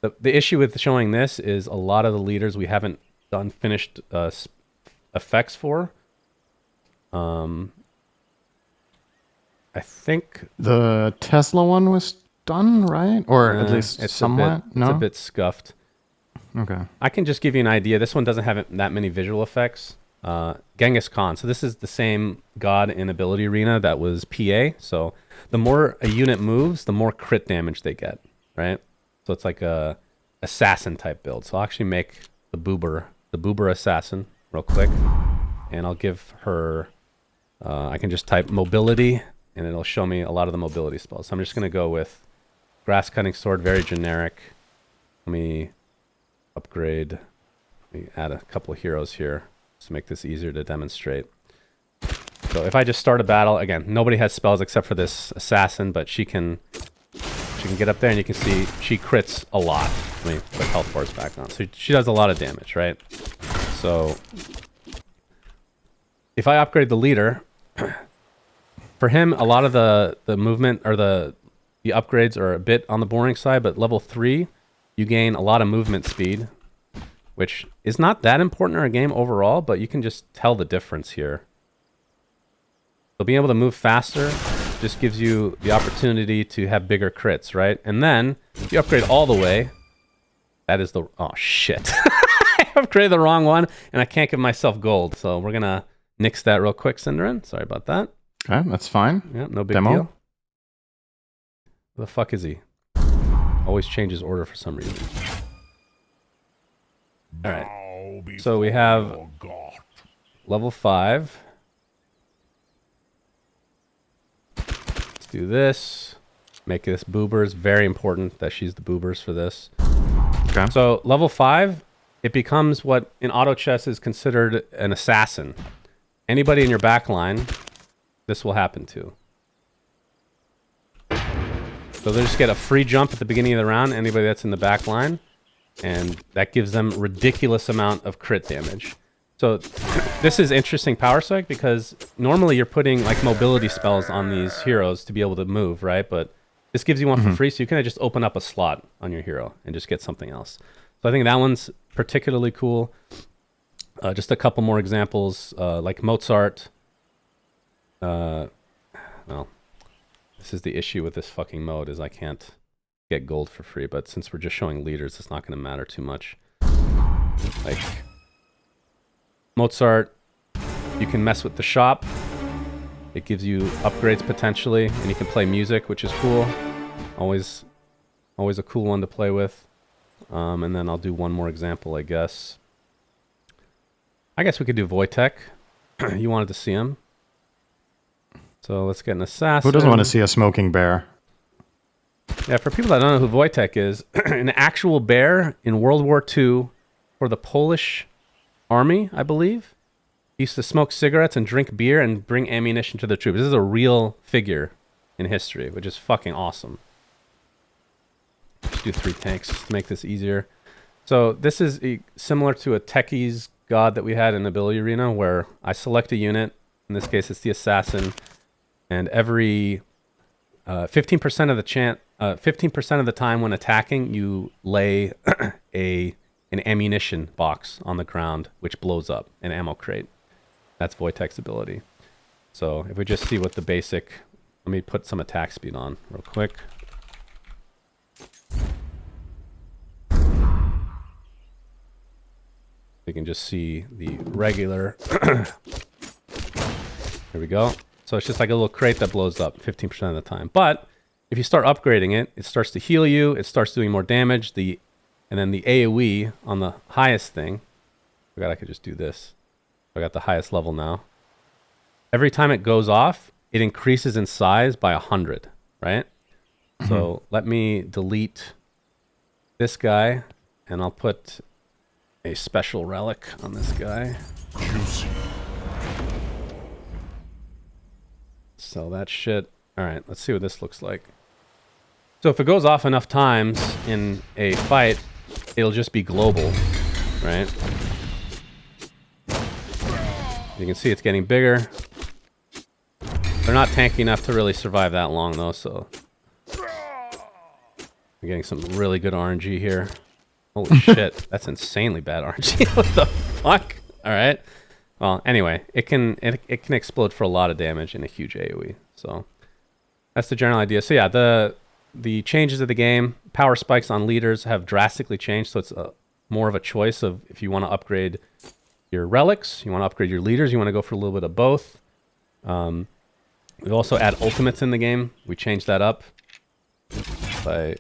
The issue with showing this is a lot of the leaders we haven't done finished effects for. I think the Tesla one was done, right? Or at least it's somewhat? It's a bit scuffed. Okay. I can just give you an idea. This one doesn't have that many visual effects. Genghis Khan. So this is the same god in Ability Arena that was PA. So the more a unit moves, the more crit damage they get, right? So it's like a assassin type build. So I'll actually make the Boober assassin real quick. And I'll give her, I can just type mobility and it'll show me a lot of the mobility spells. So I'm just going to go with grass cutting sword, very generic. Let me upgrade, let me add a couple of heroes here to make this easier to demonstrate. So if I just start a battle, again, nobody has spells except for this assassin, but she can get up there and you can see she crits a lot. Let me put health bars back on. So she does a lot of damage, right? So if I upgrade the leader, for him, a lot of the movement or the upgrades are a bit on the boring side, but level 3, you gain a lot of movement speed, which is not that important in our game overall, but you can just tell the difference here. So being able to move faster just gives you the opportunity to have bigger crits, right? And then if you upgrade all the way, that is the... Oh, shit. I upgraded the wrong one, and I can't give myself gold. So we're going to nix that real quick, Cinderin. Sorry about that. Okay, that's fine. Yeah, no big Demo. deal. Where the fuck is he? Always changes order for some reason. All right. So we have level 5. Let's do this. Make this boobers. Very important that she's the boobers for this. Okay. So level 5, it becomes what in auto chess is considered an assassin. Anybody in your back line, this will happen to. So they just get a free jump at the beginning of the round, anybody that's in the back line, and that gives them ridiculous amount of crit damage. So this is interesting power spike because normally you're putting like mobility spells on these heroes to be able to move, right? But this gives you one for free, so you can just open up a slot on your hero and just get something else. So I think that one's particularly cool. Just a couple more examples, like Mozart. Well, this is the issue with this fucking mode is I can't get gold for free, but since we're just showing leaders, it's not going to matter too much. Like Mozart, you can mess with the shop. It gives you upgrades potentially, and you can play music, which is cool. Always a cool one to play with. And then I'll do one more example, I guess. I guess we could do Wojtek. You wanted to see him. So let's get an assassin. Who doesn't want to see a smoking bear? Yeah, for people that don't know who Wojtek is, an actual bear in World War II for the Polish army, I believe. He used to smoke cigarettes and drink beer and bring ammunition to the troops. This is a real figure in history, which is fucking awesome. Let's do 3 tanks just to make this easier. So this is similar to a Techie's god that we had in Ability Arena, where I select a unit. In this case, it's the assassin. And every 15% of the 15% of the time when attacking, you lay an ammunition box on the ground, which blows up, an ammo crate. That's Wojtek's ability. So if we just see what the basic, let me put some attack speed on real quick. We can just see the regular. Here we go. So it's just like a little crate that blows up 15% of the time. But if you start upgrading it, it starts to heal you. It starts doing more damage. And then the AoE on the highest thing. I forgot I could just do this. I got the highest level now. Every time it goes off, it increases in size by 100, right? So let me delete this guy, and I'll put a special relic on this guy. Juicy. Sell that shit. All right, let's see what this looks like. So if it goes off enough times in a fight, it'll just be global, right? You can see it's getting bigger. They're not tanky enough to really survive that long, though, so... We're getting some really good RNG here. Holy shit, that's insanely bad RNG. What the fuck? Alright. Well, anyway, it can explode for a lot of damage in a huge AoE. So that's the general idea. So yeah, the changes of the game, power spikes on leaders have drastically changed, so it's more of a choice of if you want to upgrade your relics, you want to upgrade your leaders, you want to go for a little bit of both. We also add ultimates in the game. We changed that up by...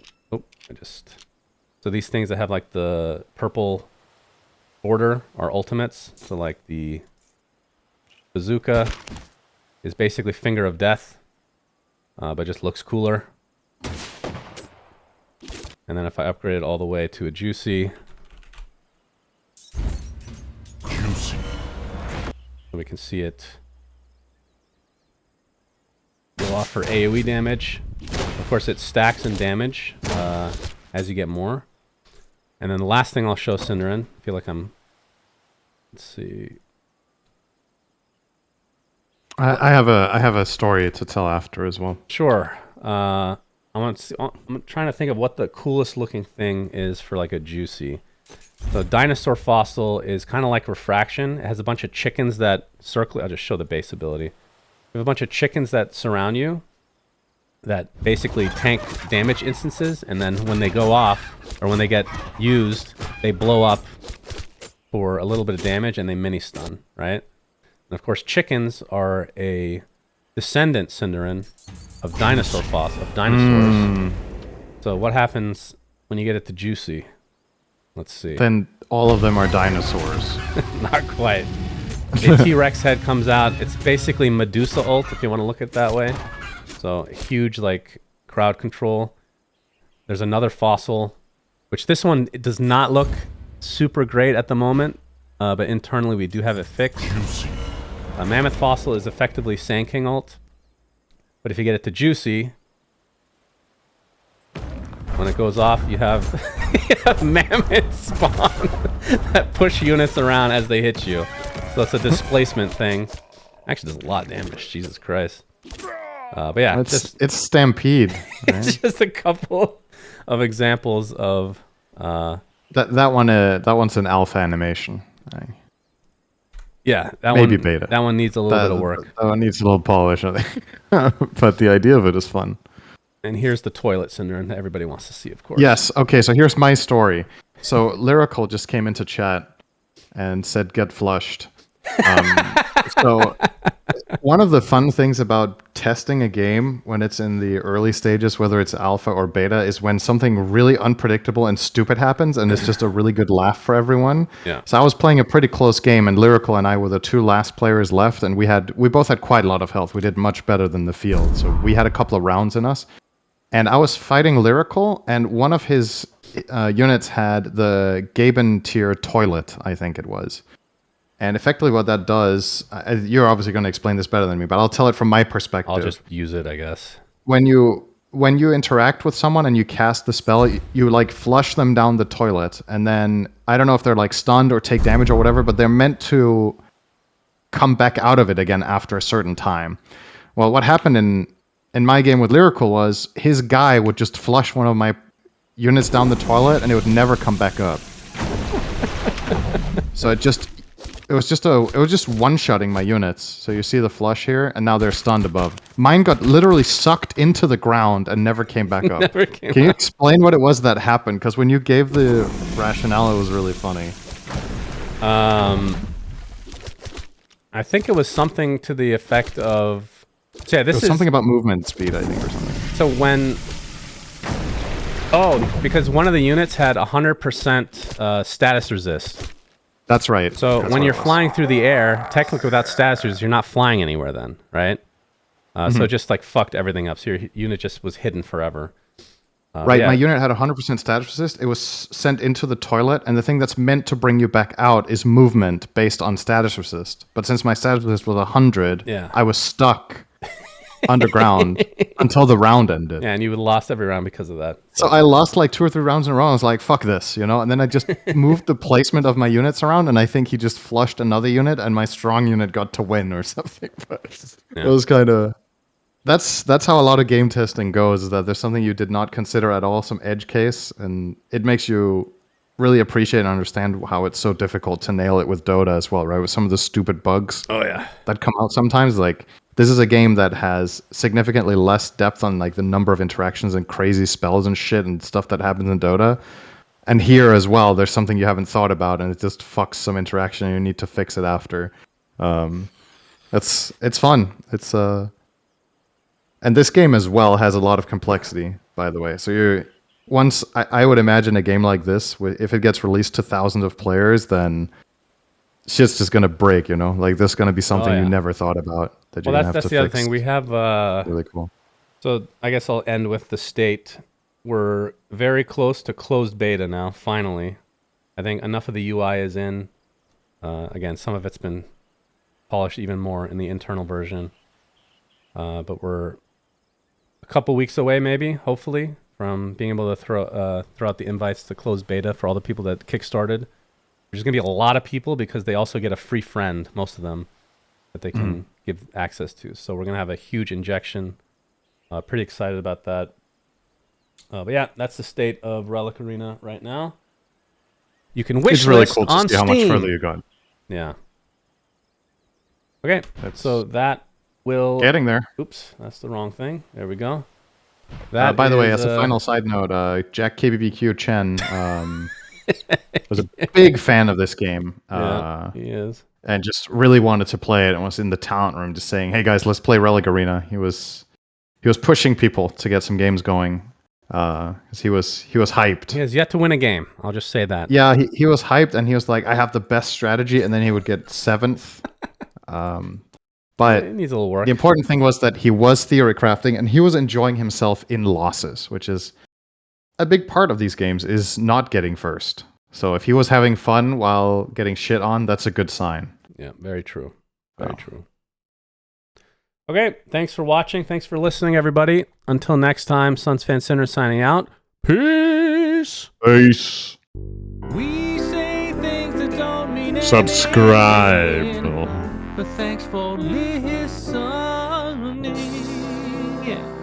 So these things that have like the purple border are ultimates. So like the bazooka is basically Finger of Death, but just looks cooler. And then if I upgrade it all the way to a juicy, so we can see it go off for AoE damage. Of course, it stacks in damage as you get more. And then the last thing I'll show Cinderin, I feel like I'm... Let's see. I have a story to tell after as well. Sure. I'm trying to think of what the coolest looking thing is for like a juicy. So dinosaur fossil is kind of like refraction. It has a bunch of chickens that circle. I'll just show the base ability. You have a bunch of chickens that surround you that basically tank damage instances, and then when they go off or when they get used, they blow up for a little bit of damage and they mini stun, right? And of course, chickens are a descendant, Cinderin, of dinosaurs. So what happens when you get it to juicy? Let's see. Then all of them are dinosaurs. Not quite. A T-Rex head comes out. It's basically Medusa ult, if you want to look at it that way. So huge, like, crowd control. There's another fossil, which this one, it does not look super great at the moment, but internally we do have it fixed. A mammoth fossil is effectively Sand King ult, but if you get it to juicy, when it goes off, you have, you have mammoth spawn that push units around as they hit you. So it's a displacement thing. Actually does a lot of damage, Jesus Christ. But yeah, it's Stampede. Right? Just a couple of examples of that one's an alpha animation. Yeah, that maybe one, beta. That one needs a little bit of work. That one needs a little polish, I think. But the idea of it is fun. And here's the toilet Cinder that everybody wants to see, of course. Yes. Okay. So here's my story. So Lyrical just came into chat and said, "Get flushed." So one of the fun things about testing a game when it's in the early stages, whether it's alpha or beta, is when something really unpredictable and stupid happens, and it's just a really good laugh for everyone. Yeah. So I was playing a pretty close game, and Lyrical and I were the two last players left, and we both had quite a lot of health. We did much better than the field, so we had a couple of rounds in us. And I was fighting Lyrical, and one of his units had the Gaben tier toilet, I think it was. And effectively what that does, you're obviously going to explain this better than me, but I'll tell it from my perspective. I'll just use it, I guess. When you interact with someone and you cast the spell, you like flush them down the toilet, and then I don't know if they're like stunned or take damage or whatever, but they're meant to come back out of it again after a certain time. Well, what happened in my game with Lyrical was his guy would just flush one of my units down the toilet and it would never come back up. So it was just one-shotting my units. So you see the flush here, and now they're stunned above. Mine got literally sucked into the ground and never came back up. Can you explain what it was that happened? Because when you gave the rationale, it was really funny. I think it was something to the effect of... So yeah, this is something about movement speed, I think, or something. So when... Oh, because one of the units had 100% status resist. That's right. So when you're flying through the air, technically without status resist, you're not flying anywhere then, right? So it just like fucked everything up. So your unit just was hidden forever. Right, yeah. My unit had 100% status resist. It was sent into the toilet, and the thing that's meant to bring you back out is movement based on status resist. But since my status resist was 100, yeah. I was stuck underground until the round ended. Yeah, and you lost every round because of that. So I lost like 2 or 3 rounds in a row. I was like, fuck this, you know? And then I just moved the placement of my units around, and I think he just flushed another unit, and my strong unit got to win or something. But it was kind of... That's how a lot of game testing goes, is that there's something you did not consider at all, some edge case, and it makes you really appreciate and understand how it's so difficult to nail it with Dota as well, right? With some of the stupid bugs that come out sometimes. Like, this is a game that has significantly less depth on like the number of interactions and crazy spells and shit and stuff that happens in Dota. And here as well, there's something you haven't thought about, and it just fucks some interaction, and you need to fix it after. It's fun. It's and this game as well has a lot of complexity, by the way. So I would imagine a game like this, if it gets released to thousands of players, then shit's just gonna break, you know? Like, there's gonna be something you never thought about that you're gonna have to fix. That's the other thing. We have really cool. So I guess I'll end with the state. We're very close to closed beta now, finally. I think enough of the UI is in. Again, some of it's been polished even more in the internal version. But we're a couple weeks away, maybe, hopefully, from being able to throw out the invites to closed beta for all the people that kickstarted. There's going to be a lot of people because they also get a free friend, most of them, that they can give access to. So we're going to have a huge injection. Pretty excited about that. But yeah, that's the state of Relic Arena right now. You can wish It's really list cool to on see how Steam. much further you got. Yeah. Okay, so that will... Getting there. Oops, that's the wrong thing. There we go. By the way, as a final side note, Jack KBBQ Chen was a big fan of this game. Yeah, he is. And just really wanted to play it, and was in the talent room just saying, hey guys, let's play Relic Arena. He was pushing people to get some games going. Because he was hyped. He has yet to win a game. I'll just say that. Yeah, he was hyped, and he was like, I have the best strategy, and then he would get 7th. But it needs a little work. The important thing was that he was theory crafting, and he was enjoying himself in losses, which is a big part of these games, is not getting first. So if he was having fun while getting shit on, that's a good sign. Yeah, very true. Very true. Okay, thanks for watching. Thanks for listening, everybody. Until next time, Suns Fan Center signing out. Peace. Peace. We say things that don't mean anything. Subscribe. But thanks for listening. Yeah.